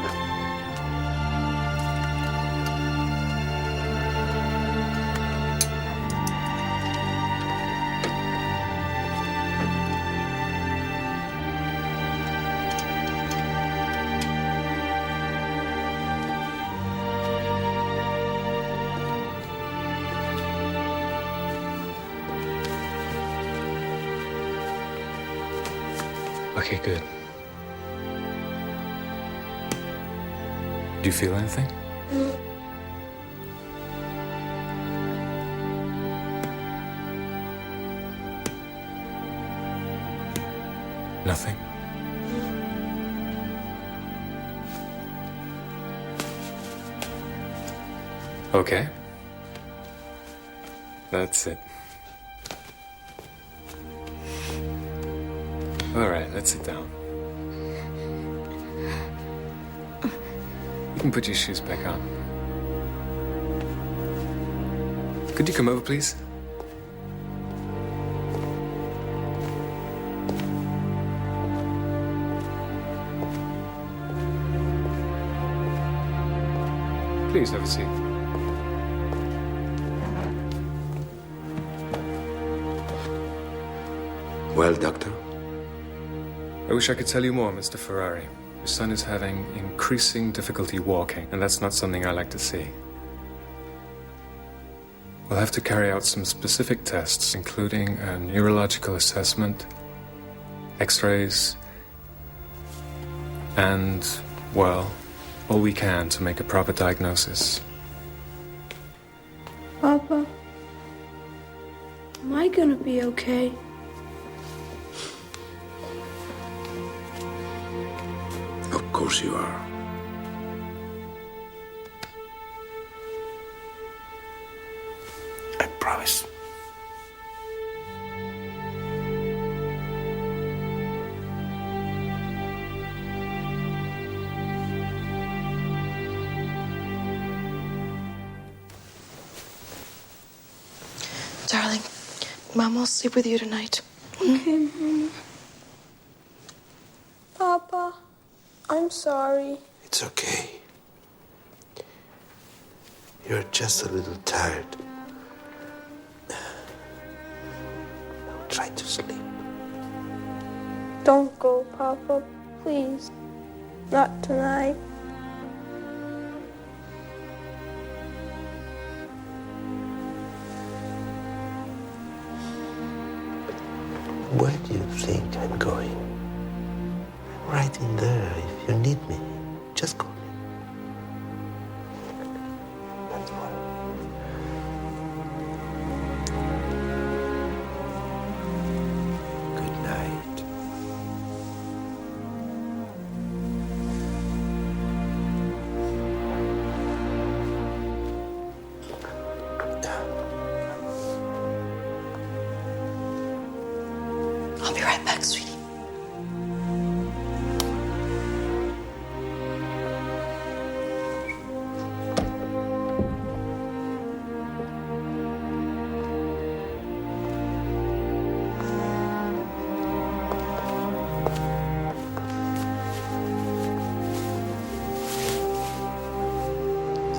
Okay, good. Do you feel anything? Nothing? Okay. That's it. All right, let's sit down. You can put your shoes back on. Could you come over, please? Please have a seat. Well, Doctor? I wish I could tell you more, Mr. Ferrari. Your son is having increasing difficulty walking, and that's not something I like to see. We'll have to carry out some specific tests, including a neurological assessment, x-rays, and, well, all we can to make a proper diagnosis. Papa, am I gonna be okay? Of course you are. I promise. Darling, Mom will sleep with you tonight. Okay, Mama. Papa, I'm sorry. It's okay. You're just a little tired. Now try to sleep. Don't go, Papa, please. Not tonight. Where do you think I'm going? I'm right in there. If you need me, just call me. That's why. Good night. I'll be right back, sweetie.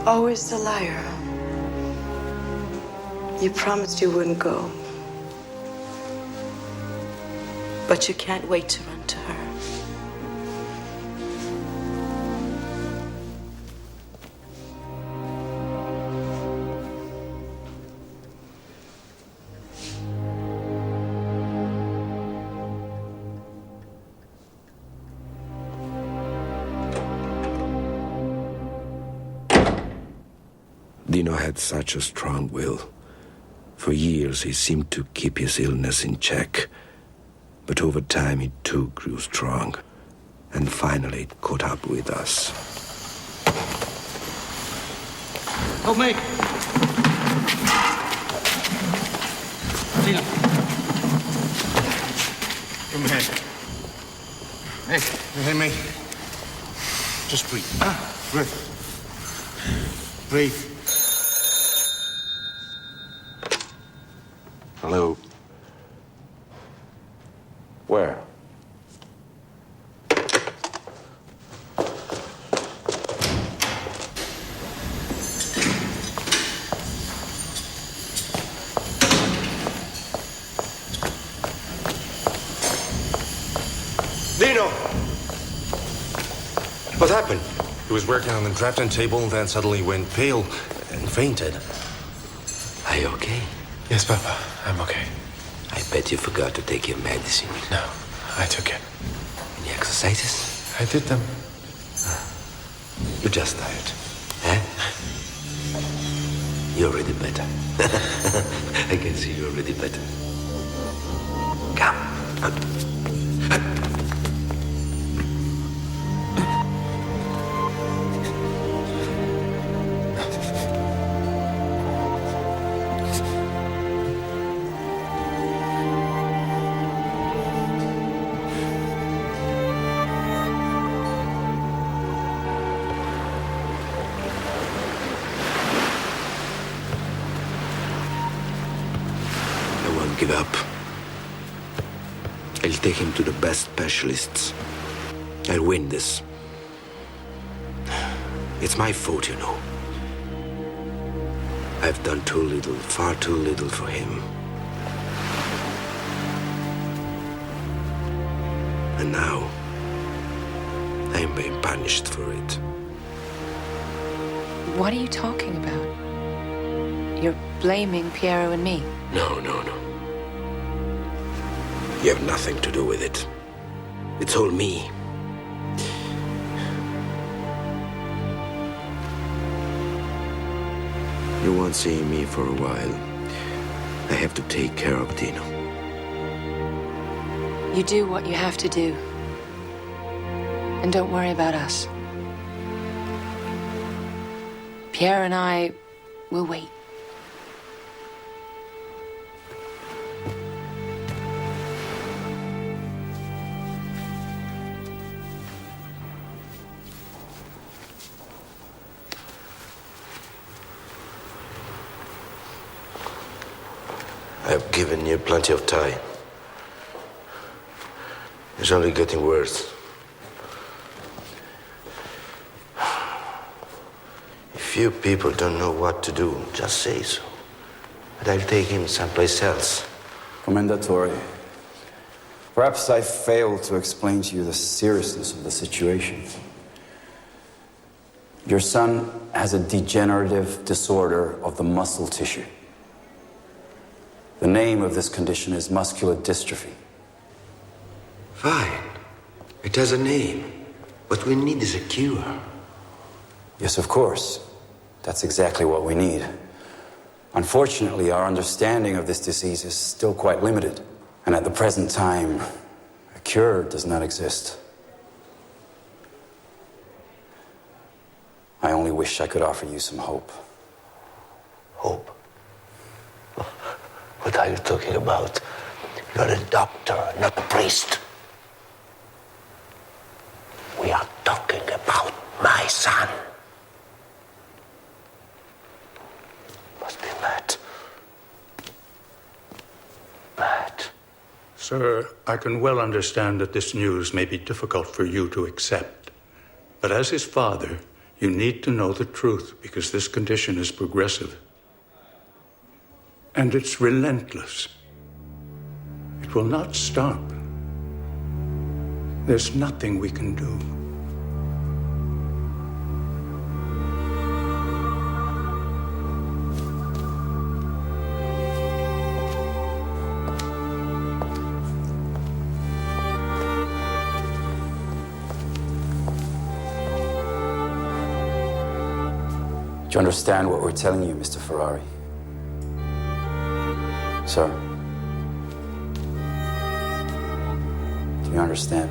always the liar. You promised you wouldn't go. But you can't wait to run to her. Dino had such a strong will. For years, he seemed to keep his illness in check. But over time, he too grew strong. And finally, it caught up with us. Help me! Dino. Give me a hand. Hey, mate. Just breathe. Breathe. Breathe. Hello. Where? Dino! What happened? He was working on the drafting table, then suddenly went pale and fainted. Are you okay? Yes, Papa. I'm okay. I bet you forgot to take your medicine. No, I took it. Any exercises? I did them. You're just tired. Eh? You're already better. I can see you're already better. Come. Give up. I'll take him to the best specialists. I'll win this. It's my fault, you know. I've done too little, far too little for him. And now, I'm being punished for it. What are you talking about? You're blaming Piero and me. No. You have nothing to do with it. It's all me. You won't see me for a while. I have to take care of Dino. You do what you have to do. And don't worry about us. Pierre and I will wait. I've given you plenty of time. It's only getting worse. If you people don't know what to do, just say so. But I'll take him someplace else. Commendatore, perhaps I failed to explain to you the seriousness of the situation. Your son has a degenerative disorder of the muscle tissue. The name of this condition is muscular dystrophy. Fine. It has a name. What we need is a cure. Yes, of course. That's exactly what we need. Unfortunately, our understanding of this disease is still quite limited. And at the present time, a cure does not exist. I only wish I could offer you some hope. Hope? What are you talking about? You're a doctor, not a priest. We are talking about my son. Must be mad. Mad. Sir, I can well understand that this news may be difficult for you to accept. But as his father, You need to know the truth because this condition is progressive. And it's relentless. It will not stop. There's nothing we can do. Do you understand what we're telling you, Mr. Ferrari? Sir? Do you understand?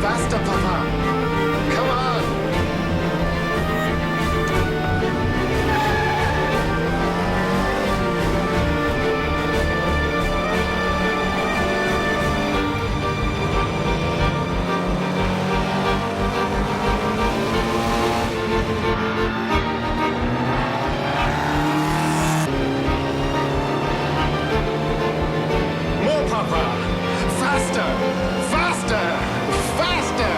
Faster, Papa! Come on! More, Papa! Faster! Faster! Faster!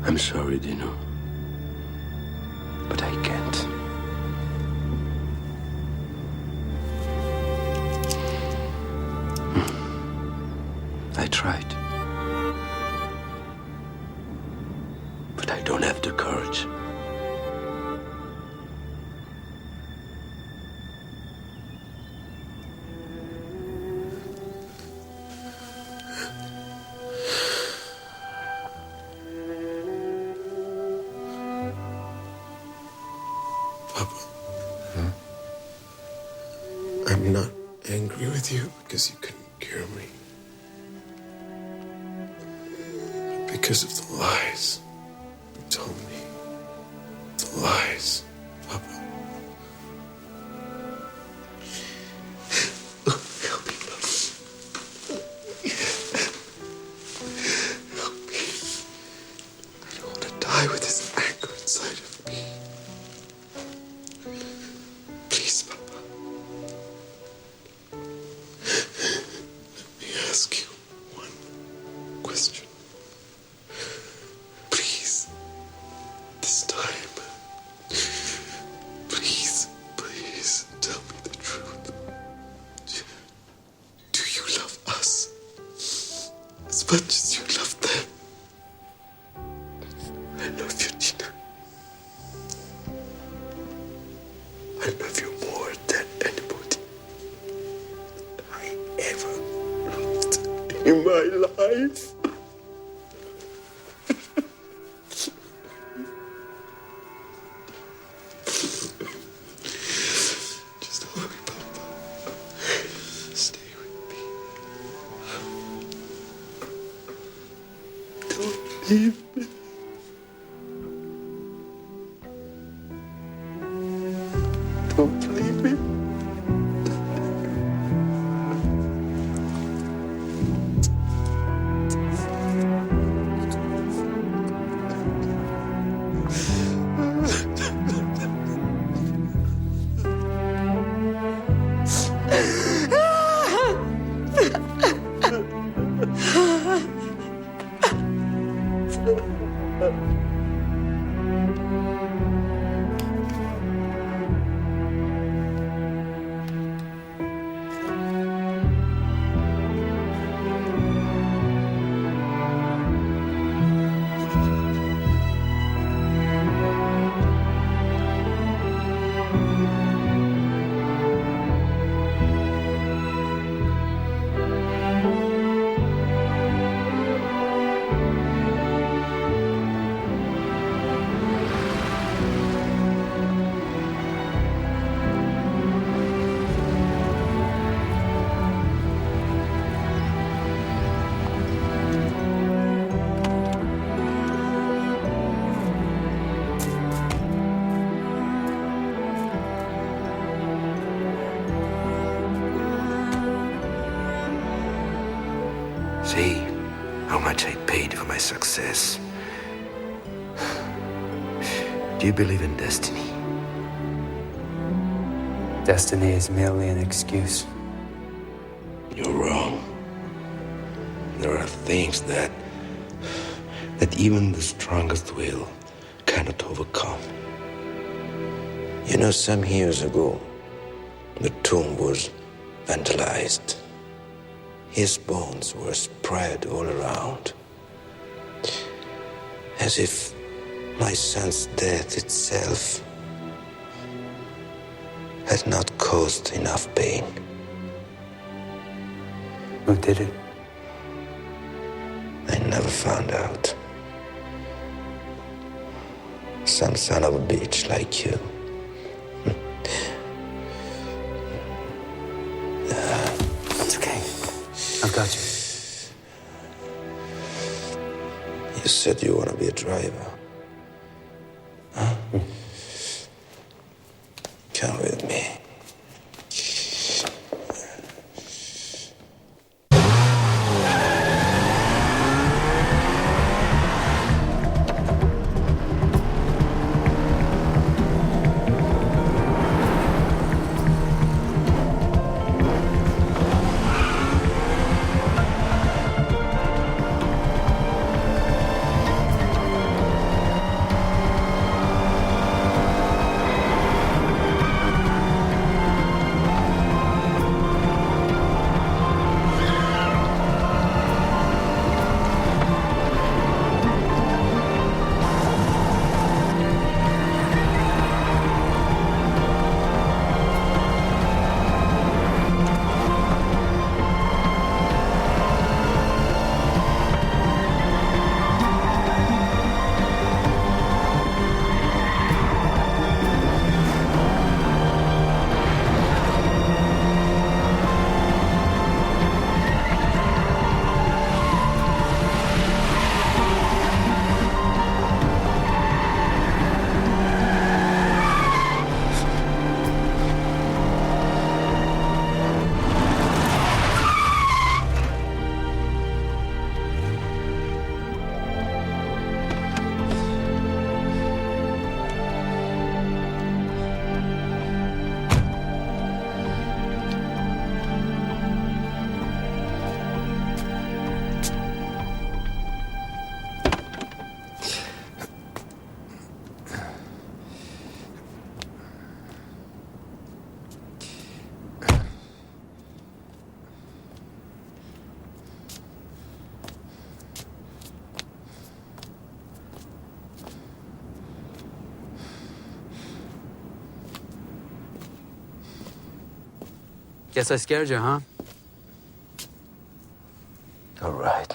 I'm sorry, Dino. But I can't. I tried. But I don't have the courage. Papa. I'm not angry with you because you couldn't cure me. But because of the lies you told me. The lies, Papa. Help me, Papa. Help me. I don't want to die with this anger inside of me. Please, Papa. Let me ask you one question. Please, this time, please, please tell me the truth. Do you love us as much as you love them? I love you, Gina. I love you more than anybody I ever loved in my life. Just hold me, Papa. Stay with me. Don't leave me. Don't leave me. See how much I paid for my success. Do you believe in destiny? Destiny is merely an excuse. You're wrong. There are things that even the strongest will cannot overcome. You know, some years ago, the tomb was vandalized. His bones were spread all around, as if my son's death itself had not caused enough pain. Who did it? I never found out. Some son of a bitch like you. It's okay. I've got you. You said you want to be a driver. Huh? Come with me. Guess I scared you, huh? All right.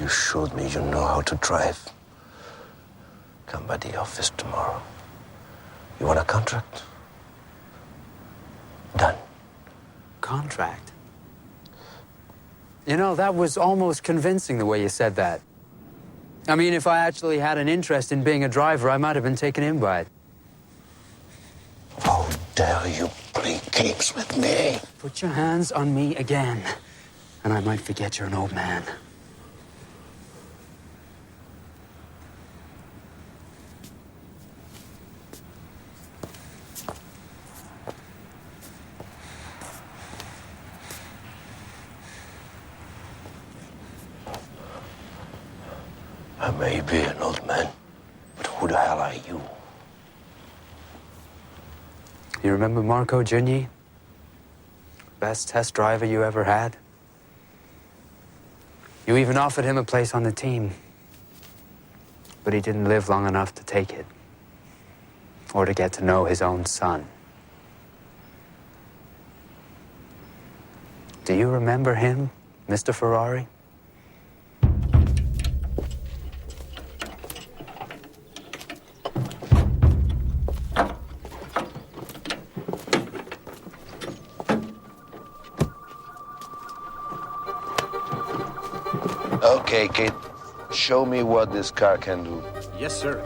You showed me you know how to drive. Come by the office tomorrow. You want a contract? Done. Contract? You know, that was almost convincing the way you said that. I mean, if I actually had an interest in being a driver, I might have been taken in by it. How dare you play games with me? Put your hands on me again, and I might forget you're an old man. I may be an old man, but who the hell are you? You remember Marco Giugni? Best test driver you ever had? You even offered him a place on the team. But he didn't live long enough to take it. Or to get to know his own son. Do you remember him, Mr. Ferrari? Okay, kid. Show me what this car can do. Yes, sir.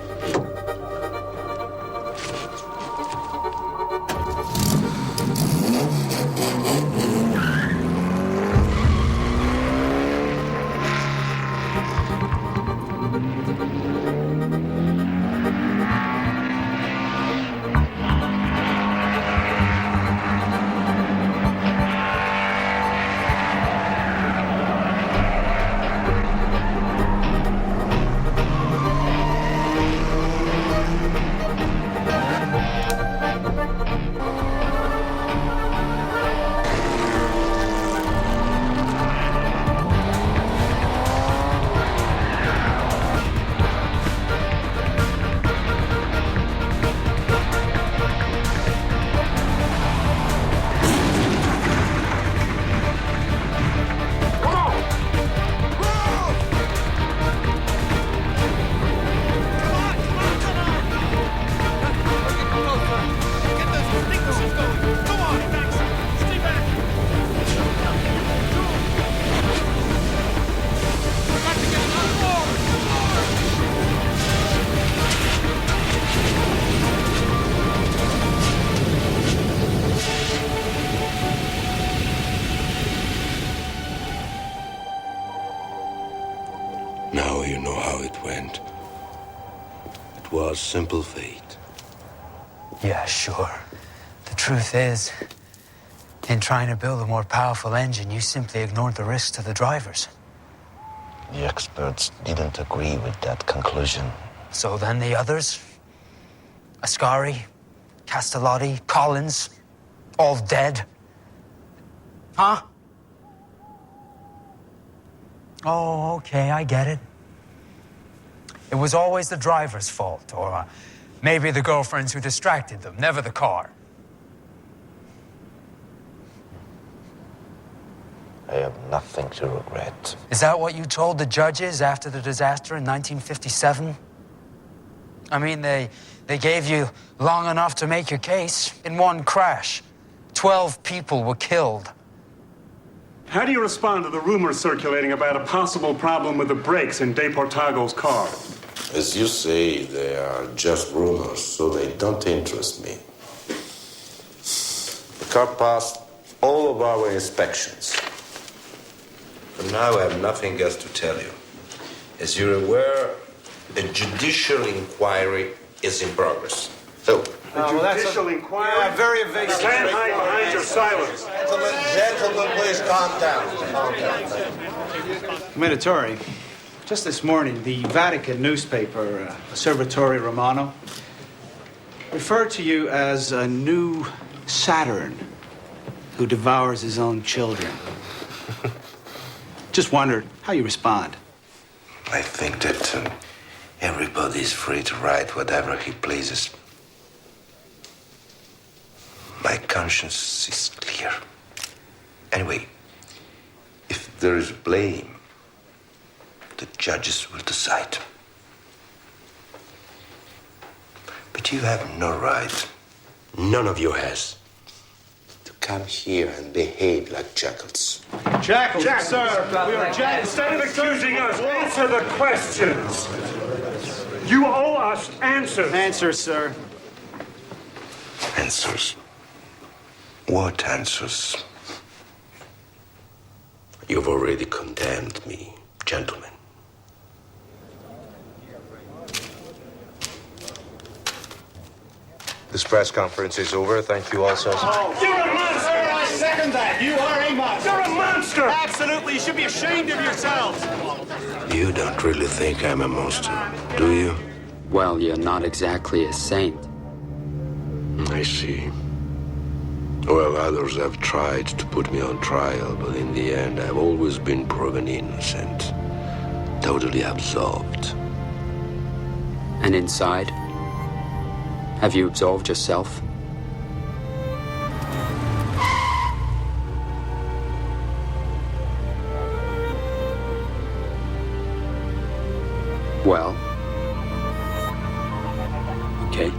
you know how it went. It was simple fate. Yeah, sure. The truth is, in trying to build a more powerful engine, you simply ignored the risks to the drivers. The experts didn't agree with that conclusion. So then the others? Ascari, Castellotti, Collins, all dead? Huh? Oh, okay, I get it. It was always the driver's fault, or maybe the girlfriends who distracted them, never the car. I have nothing to regret. Is that what you told the judges after the disaster in 1957? I mean, they gave you long enough to make your case. In one crash, 12 people were killed. How do you respond to the rumors circulating about a possible problem with the brakes in De Portago's car? As you say, they are just rumors, so they don't interest me. The car passed all of our inspections. And now I have nothing else to tell you. As you're aware, a judicial inquiry is in progress. So, Judicial inquiry? Yeah, very evasive. Stand hide behind your silence. Gentlemen, please calm down. Commendatore, just this morning, the Vatican newspaper, Osservatore Romano, referred to you as a new Saturn who devours his own children. Just wondered how you respond. I think that everybody is free to write whatever he pleases. My conscience is clear. Anyway, if there is blame, the judges will decide. But you have no right, none of you has, to come here and behave like jackals. Jackals, sir. We are jackals. Instead of accusing us, answer the questions. You owe us answers. Answers, sir. Answers? What answers? You've already condemned me, gentlemen. This press conference is over. Thank you all so much. You're a monster! I second that. You are a monster. You're a monster! Absolutely. You should be ashamed of yourselves. You don't really think I'm a monster, do you? Well, you're not exactly a saint. I see. Well, others have tried to put me on trial, but in the end, I've always been proven innocent. Totally absolved. And inside? Have you absolved yourself? Well, okay.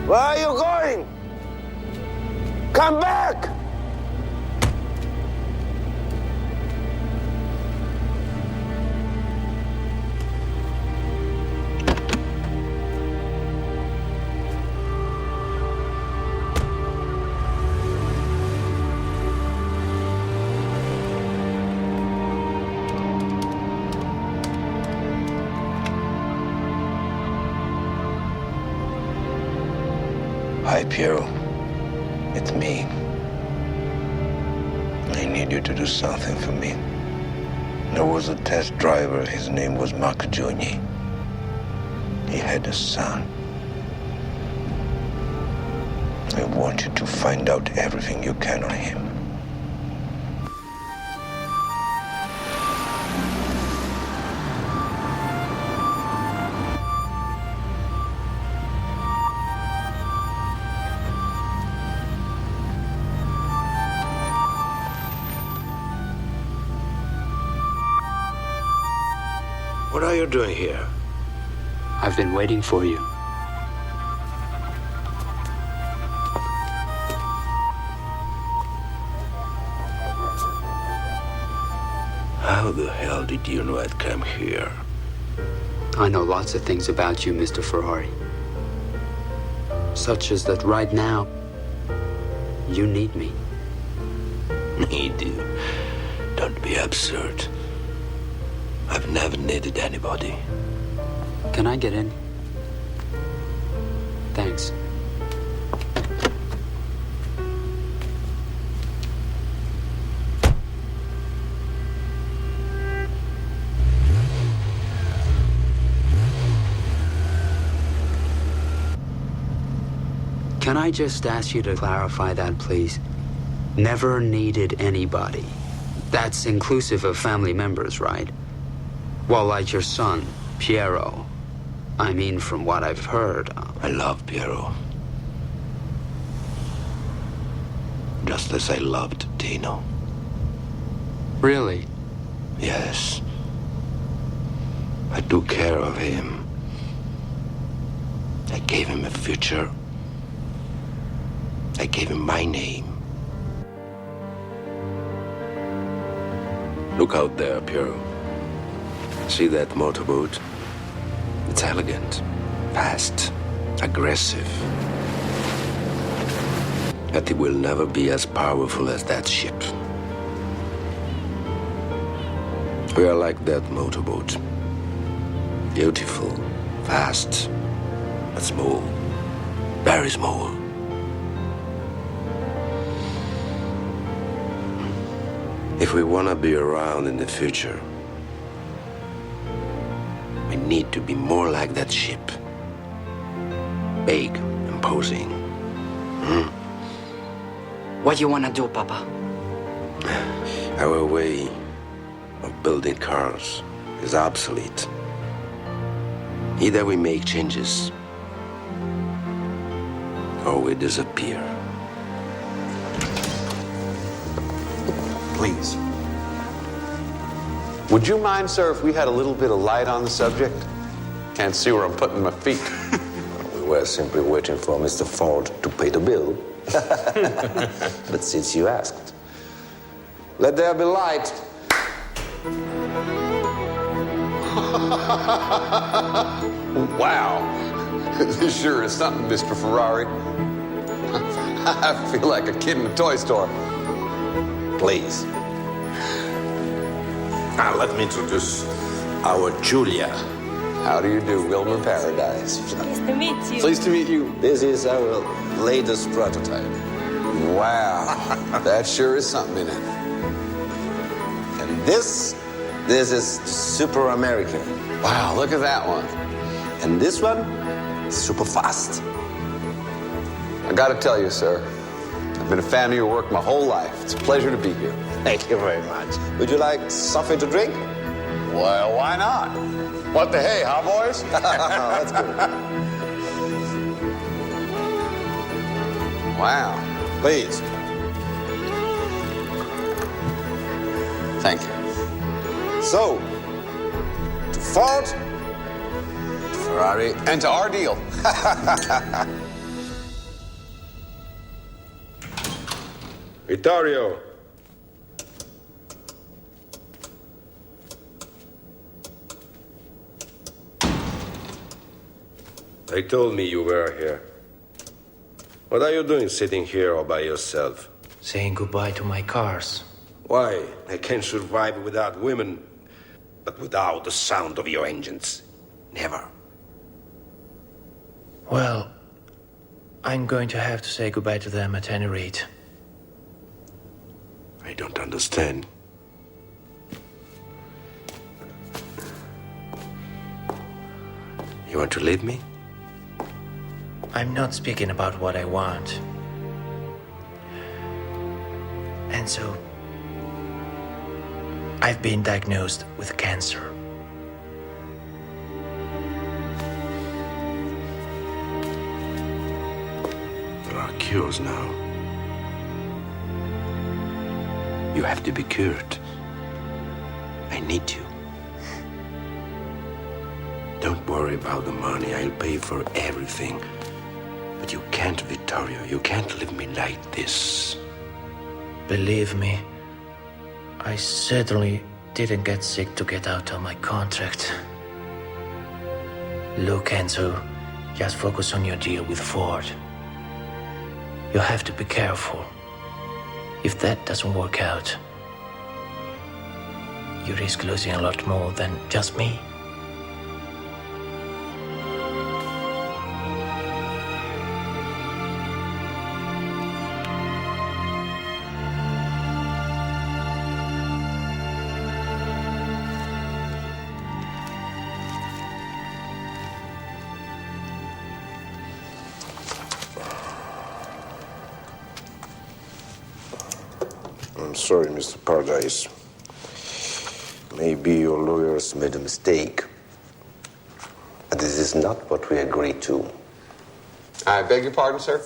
Where are you going? Come back! Hi, Piero. It's me. I need you to do something for me. There was a test driver. His name was Marcagioni. He had a son. I want you to find out everything you can on him. What are you doing here? I've been waiting for you. How the hell did you know I'd come here? I know lots of things about you, Mr. Ferrari. Such as that right now, you need me. Need you? Don't be absurd. I've never needed anybody. Can I get in? Thanks. Can I just ask you to clarify that, please? Never needed anybody. That's inclusive of family members, right? Well, like your son, Piero. I mean, from what I've heard. I love Piero. Just as I loved Dino. Really? Yes. I took care of him. I gave him a future. I gave him my name. Look out there, Piero. See that motorboat? It's elegant, fast, aggressive. But it will never be as powerful as that ship. We are like that motorboat. Beautiful, fast, but small. Very small. If we want to be around in the future, we need to be more like that ship. Big, imposing. What do you want to do, Papa? Our way of building cars is obsolete. Either we make changes, or we disappear. Please. Would you mind, sir, if we had a little bit of light on the subject? Can't see where I'm putting my feet. We were simply waiting for Mr. Ford to pay the bill. But since you asked, let there be light. Wow. This sure is something, Mr. Ferrari. I feel like a kid in a toy store. Please. Now, let me introduce our Julia. How do you do, Wilmer Paradise? Pleased to meet you. Pleased to meet you. This is our latest prototype. Wow. That sure is something in it. And this is Super American. Wow, look at that one. And this one, super fast. I gotta tell you, sir, I've been a fan of your work my whole life. It's a pleasure to be here. Thank you very much. Would you like something to drink? Well, why not? What the hey, huh, boys? That's good. Wow. Please. Thank you. So, to Ford, to Ferrari, and to our deal. Vittorio. They told me you were here. What are you doing sitting here all by yourself? Saying goodbye to my cars. Why? I can survive without women, but without the sound of your engines. Never. Well, I'm going to have to say goodbye to them at any rate. I don't understand. You want to leave me? I'm not speaking about what I want. And so, I've been diagnosed with cancer. There are cures now. You have to be cured. I need you. Don't worry about the money. I'll pay for everything. But you can't, Vittorio. You can't leave me like this. Believe me, I certainly didn't get sick to get out of my contract. Look, Enzo, Just focus on your deal with Ford. You have to be careful. If that doesn't work out, you risk losing a lot more than just me. I'm sorry, Mr. Paradise. Maybe your lawyers made a mistake. But this is not what we agreed to. I beg your pardon, sir?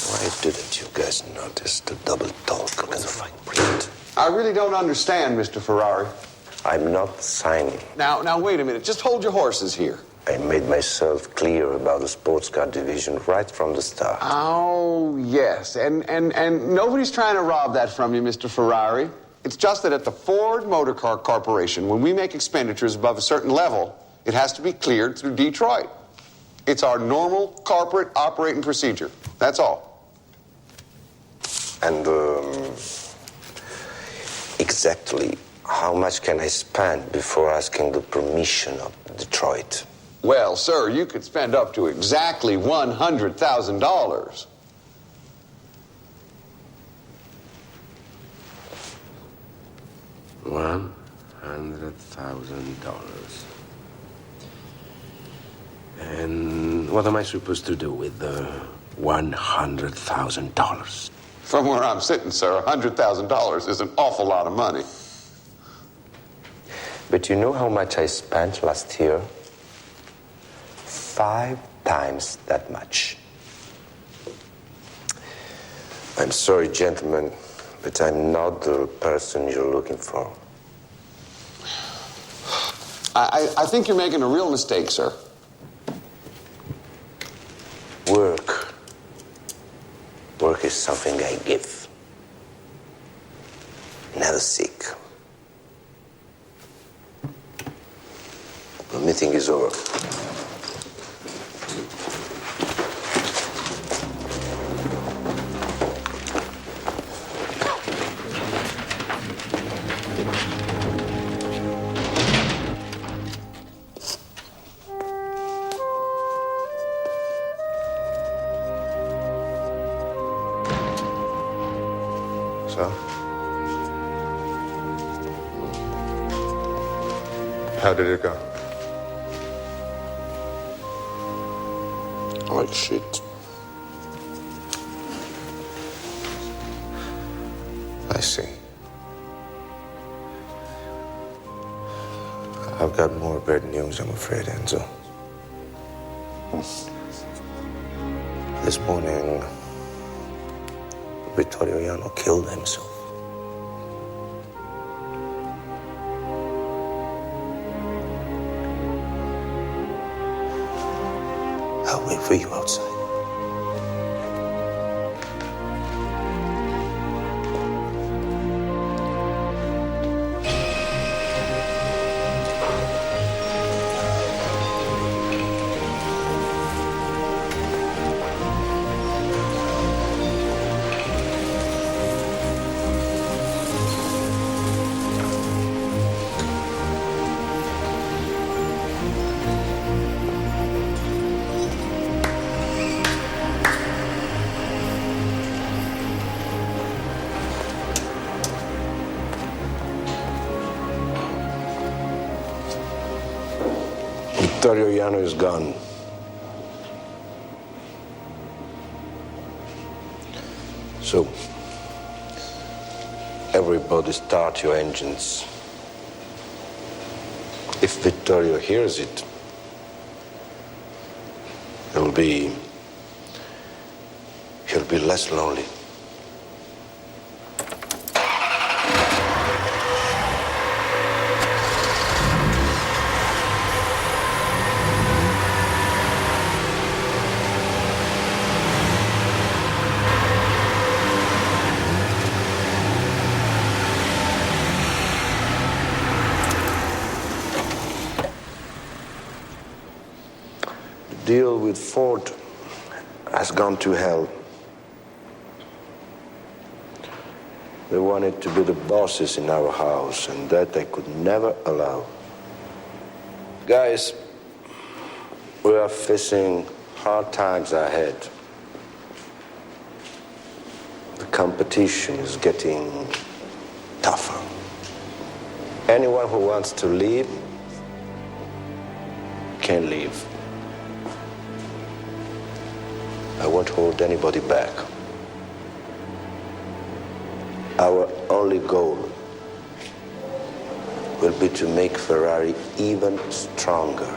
Why didn't you guys notice the double talk in the fine print? I really don't understand, Mr. Ferrari. I'm not signing. Now, wait a minute. Just hold your horses here. I made myself clear about the sports car division right from the start. Oh, yes. And nobody's trying to rob that from you, Mr. Ferrari. It's just that at the Ford Motor Car Corporation, when we make expenditures above a certain level, it has to be cleared through Detroit. It's our normal corporate operating procedure. That's all. And exactly how much can I spend before asking the permission of Detroit? Well, sir, you could spend up to exactly $100,000. $100,000. And what am I supposed to do with the $100,000? From where I'm sitting, sir, $100,000 is an awful lot of money. But you know how much I spent last year? 5 times that much. I'm sorry, gentlemen, but I'm not the person you're looking for. I think you're making a real mistake, sir. Work. Work is something I give. Never seek. The meeting is over. So? How did it go? Like shit. I see. I've got more bad news, I'm afraid, Enzo. This morning, Vittorio Iano killed himself. I'll wait for you outside. Vittorio Iano is gone. So, everybody start your engines. If Vittorio hears it, he'll be less lonely. deal with Ford has gone to hell. They wanted to be the bosses in our house, and that I could never allow. Guys, we are facing hard times ahead. The competition is getting tougher. Anyone who wants to leave can leave. I won't hold anybody back. Our only goal will be to make Ferrari even stronger.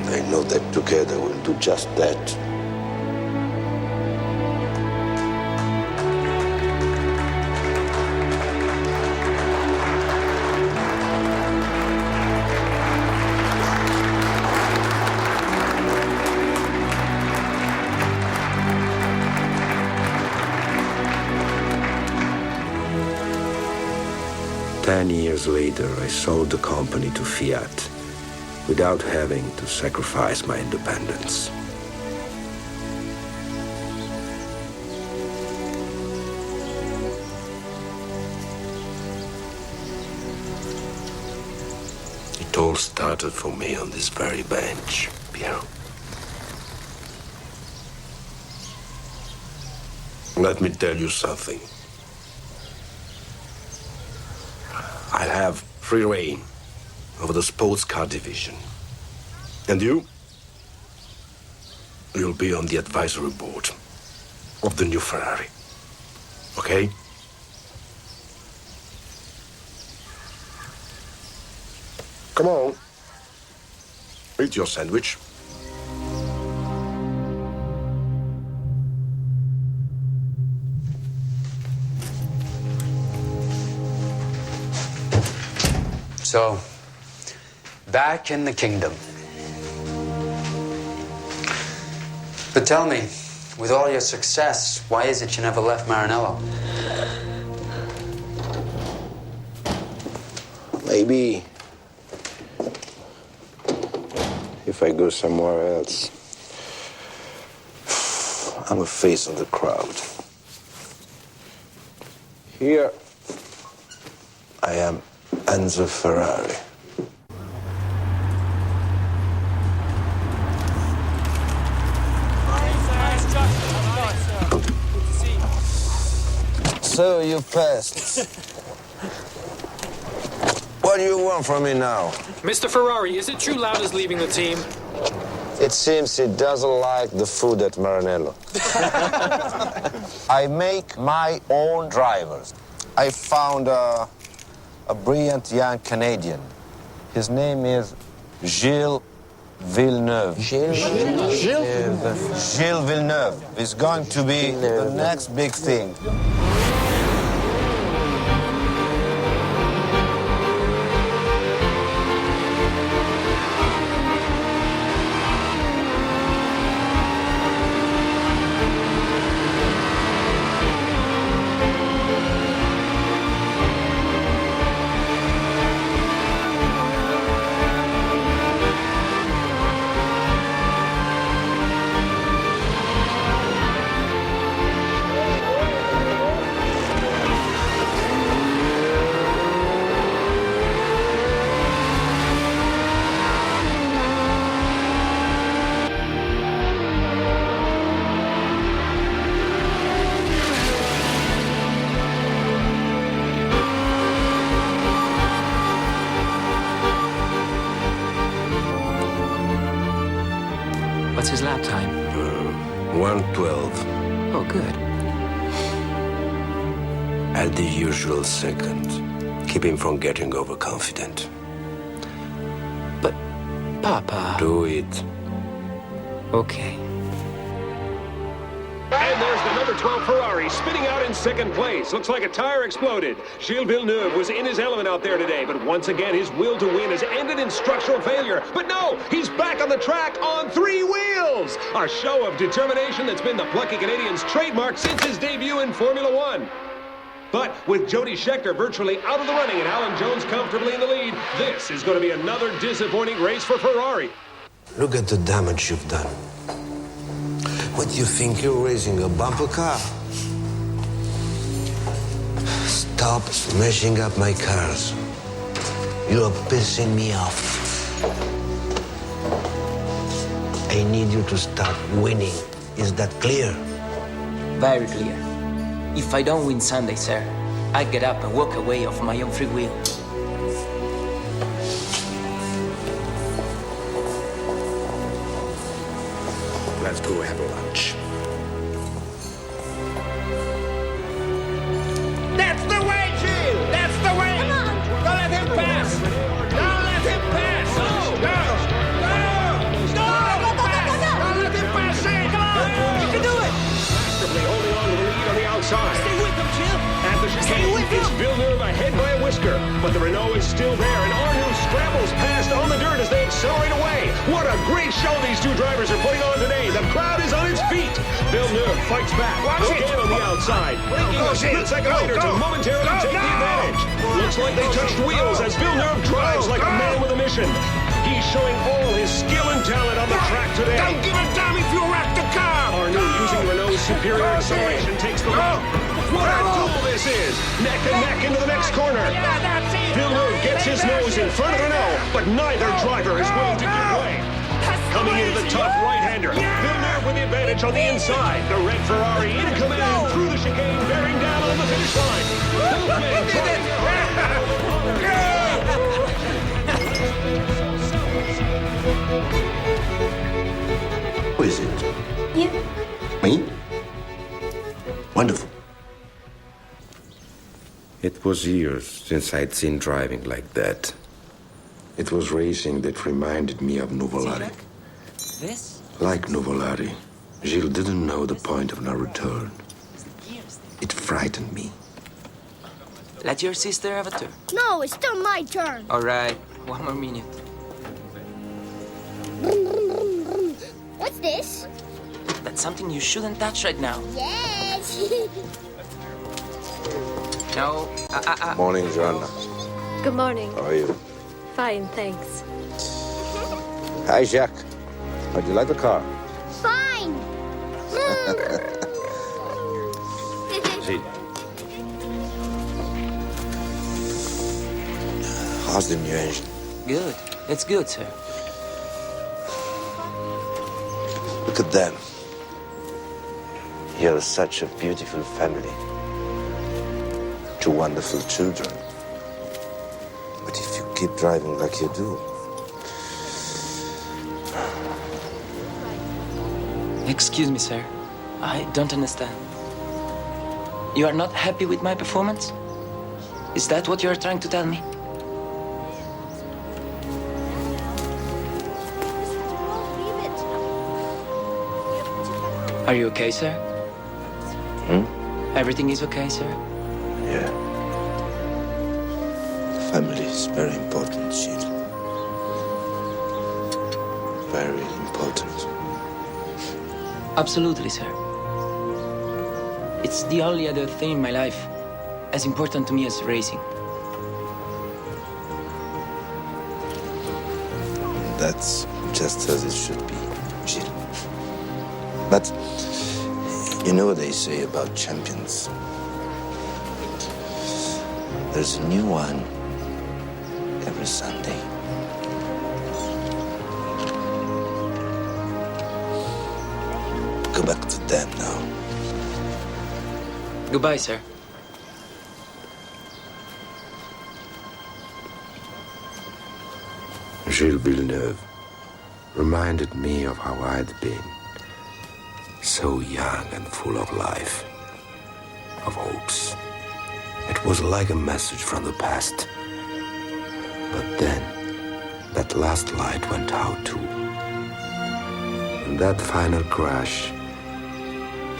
I know that together we'll do just that. Years later, I sold the company to Fiat without having to sacrifice my independence. It all started for me on this very bench, Piero. Let me tell you something. I'll have free reign over the sports car division. And you'll be on the advisory board of the new Ferrari. Okay? Come on. Eat your sandwich. So, back in the kingdom. But tell me, with all your success, why is it you never left Maranello? Maybe if I go somewhere else, I'm a face of the crowd. Here, I am Enzo Ferrari. So you passed. What do you want from me now? Mr. Ferrari, is it true Lauda's leaving the team? It seems he doesn't like the food at Maranello. I make my own drivers. I found a brilliant young Canadian. His name is Gilles Villeneuve. Gilles Villeneuve is going to be the next big thing. What's his lap time? 1:12. Oh, good. At the usual second. Keep him from getting overconfident. But, Papa... Do it. Okay. And there's the number 12 Ferrari spinning out in second place. Looks like a tire exploded. Gilles Villeneuve was in his element out there today, but once again, his will to win has ended in structural failure. But no, he's back on the track on 3 wheels. A show of determination that's been the plucky Canadian's trademark since his debut in Formula One. But with Jody Scheckter virtually out of the running and Alan Jones comfortably in the lead, this is going to be another disappointing race for Ferrari. Look at the damage you've done. What do you think, you're racing a bumper car? Stop smashing up my cars. You are pissing me off. I need you to start winning. Is that clear? Very clear. If I don't win Sunday, sir, I get up and walk away of my own free will. Let's go have lunch. That's the way, Jill! That's the way! Come on! Don't let him pass! Don't let him pass! Go! Go! Go! Don't let him pass in! Come on! You can do it! Masterfully holding on to the lead on the outside. Stay with him, Jill. At the chicane, it's Villeneuve ahead by a whisker, but the Renault is still there, and Arnoux scrambles past on the dirt as they accelerate away. What a great show these two drivers are putting on today. The crowd is on its feet. Villeneuve fights back, again on the outside, braking a split second later to momentarily take the advantage. Looks like they touched wheels as Villeneuve drives like a man with a mission. He's showing all his skill and talent on the track today. Don't give a damn if you wreck the car! Arnoux, using Renault's superior acceleration, takes the lead. What a duel this is! Neck and neck into the next corner. Villeneuve gets his nose in front of Renault, but neither driver is willing to give way. Coming into the top right-hander. Villeneuve with the advantage on the inside. The red Ferrari in command through the chicane, bearing down on the finish line. Both men trying Who is it? You. Me? Wonderful. It was years since I'd seen driving like that. It was racing that reminded me of Nuvolari. This? Like Nuvolari, Gilles didn't know the point of no return. It frightened me. Let your sister have a turn. No, it's still my turn. All right, one more minute. What's this? That's something you shouldn't touch right now. Yes. No. Morning, Joanna. Good morning. How are you? Fine, thanks. Hi, Jacques. How do you like the car? Fine. See. How's the new engine? Good. It's good, sir. Look at them. You're such a beautiful family. Two wonderful children. But if you keep driving like you do... Excuse me, sir. I don't understand. You are not happy with my performance? Is that what you're trying to tell me? Are you okay, sir? Everything is okay, sir? Yeah. The family is very important, Gilles. Very important. Absolutely, sir. It's the only other thing in my life as important to me as racing. That's just as it should be, Gilles. But you know what they say about champions. There's a new one every Sunday. Go back to them now. Goodbye, sir. Gilles Villeneuve reminded me of how I'd been. So young and full of life, of hopes. It was like a message from the past. But then, that last light went out too. In that final crash,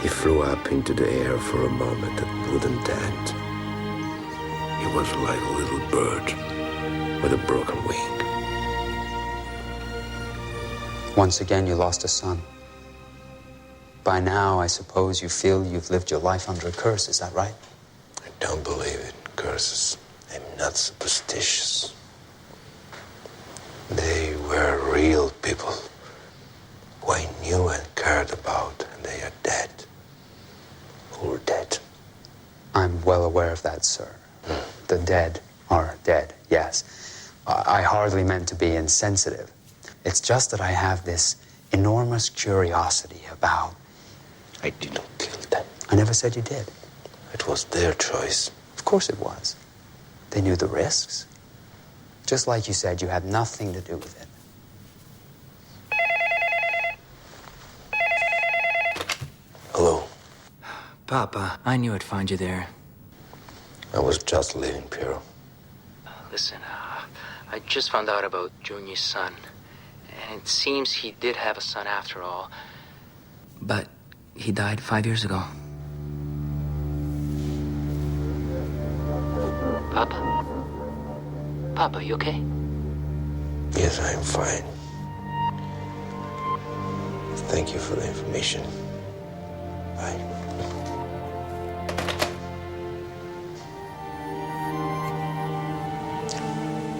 he flew up into the air for a moment that wouldn't end. He was like a little bird with a broken wing. Once again, you lost a son. By now, I suppose you feel you've lived your life under a curse, is that right? I don't believe in curses. I'm not superstitious. They were real people who I knew and cared about, and they are dead. Who are dead. I'm well aware of that, sir. The dead are dead, yes. I hardly meant to be insensitive. It's just that I have this enormous curiosity about... I didn't kill them. I never said you did. It was their choice. Of course it was. They knew the risks. Just like you said, you had nothing to do with it. Hello. Papa, I knew I'd find you there. I was just leaving, Piero. Listen, I just found out about Junior's son. And it seems he did have a son after all. But he died 5 years ago. Papa? Papa, you okay? Yes, I'm fine. Thank you for the information. Bye.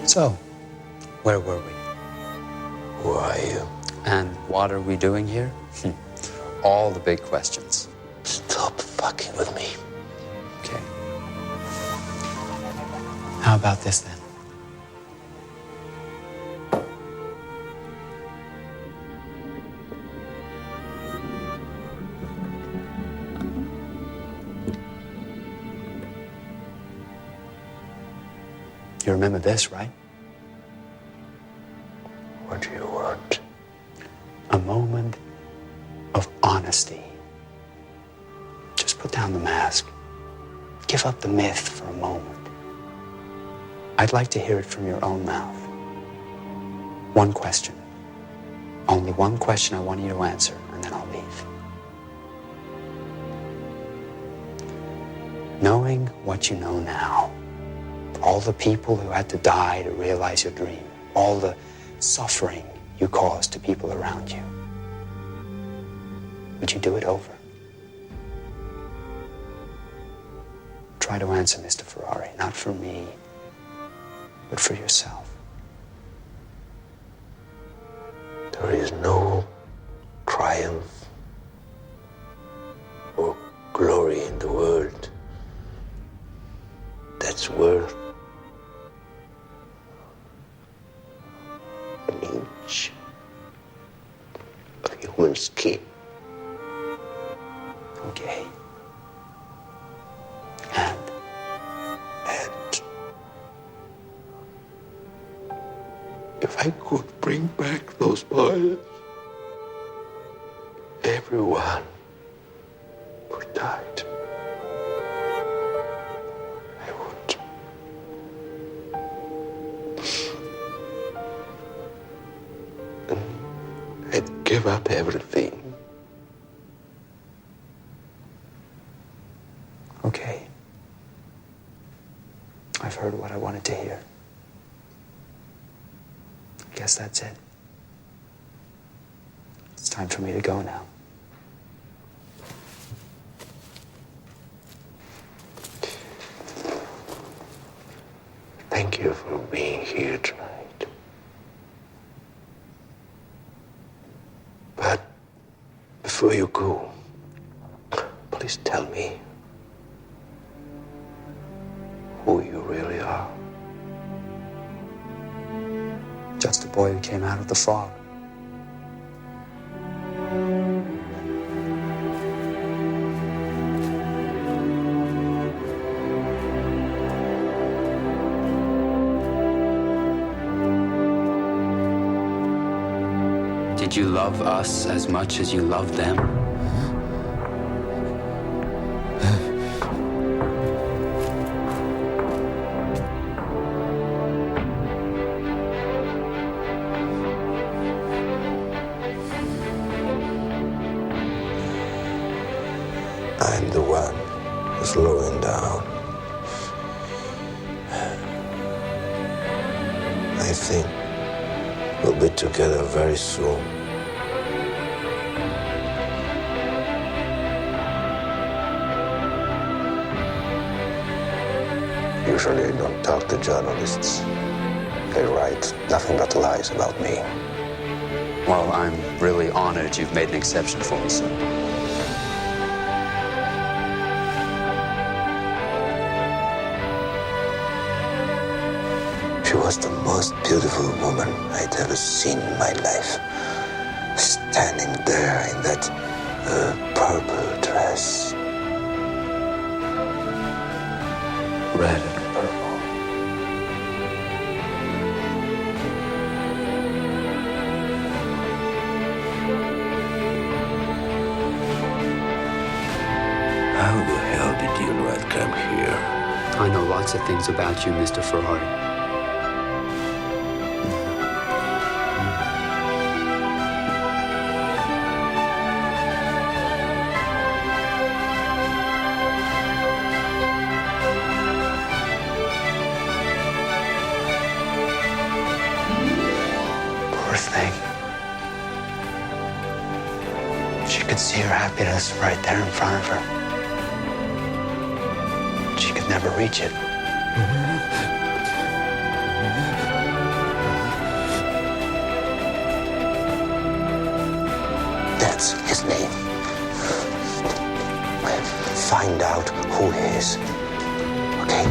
So, where were we? Who are you? And what are we doing here? All the big questions. Stop fucking with me. Okay. How about this then? You remember this, right? What do you want? A moment of honesty. Just put down the mask. Give up the myth for a moment. I'd like to hear it from your own mouth. One question. Only one question I want you to answer, and then I'll leave. Knowing what you know now, all the people who had to die to realize your dream, all the suffering you caused to people around you, would you do it over? Try to answer, Mr. Ferrari, not for me, but for yourself. There is no triumph or glory in the world that's worth an inch of human skin. Okay. And if I could bring back those boys, everyone who died, I would. And I'd give up everything. Okay. I've heard what I wanted to hear. I guess that's it. It's time for me to go now. Thank you for being here tonight. But before you go, please tell me who you really are. Just a boy who came out of the fog. Did you love us as much as you loved them? I'm the one who's slowing down. I think we'll be together very soon. Usually I don't talk to journalists. They write nothing but lies about me. Well, I'm really honored you've made an exception for me, sir. She was the most beautiful woman I'd ever seen in my life. Standing there in that purple dress. Red and purple. How the hell did you know I'd come here? I know lots of things about you, Mr. Ferrari. Poor thing. She could see her happiness right there in front of her. She could never reach it. That's his name. Find out who he is. Okay?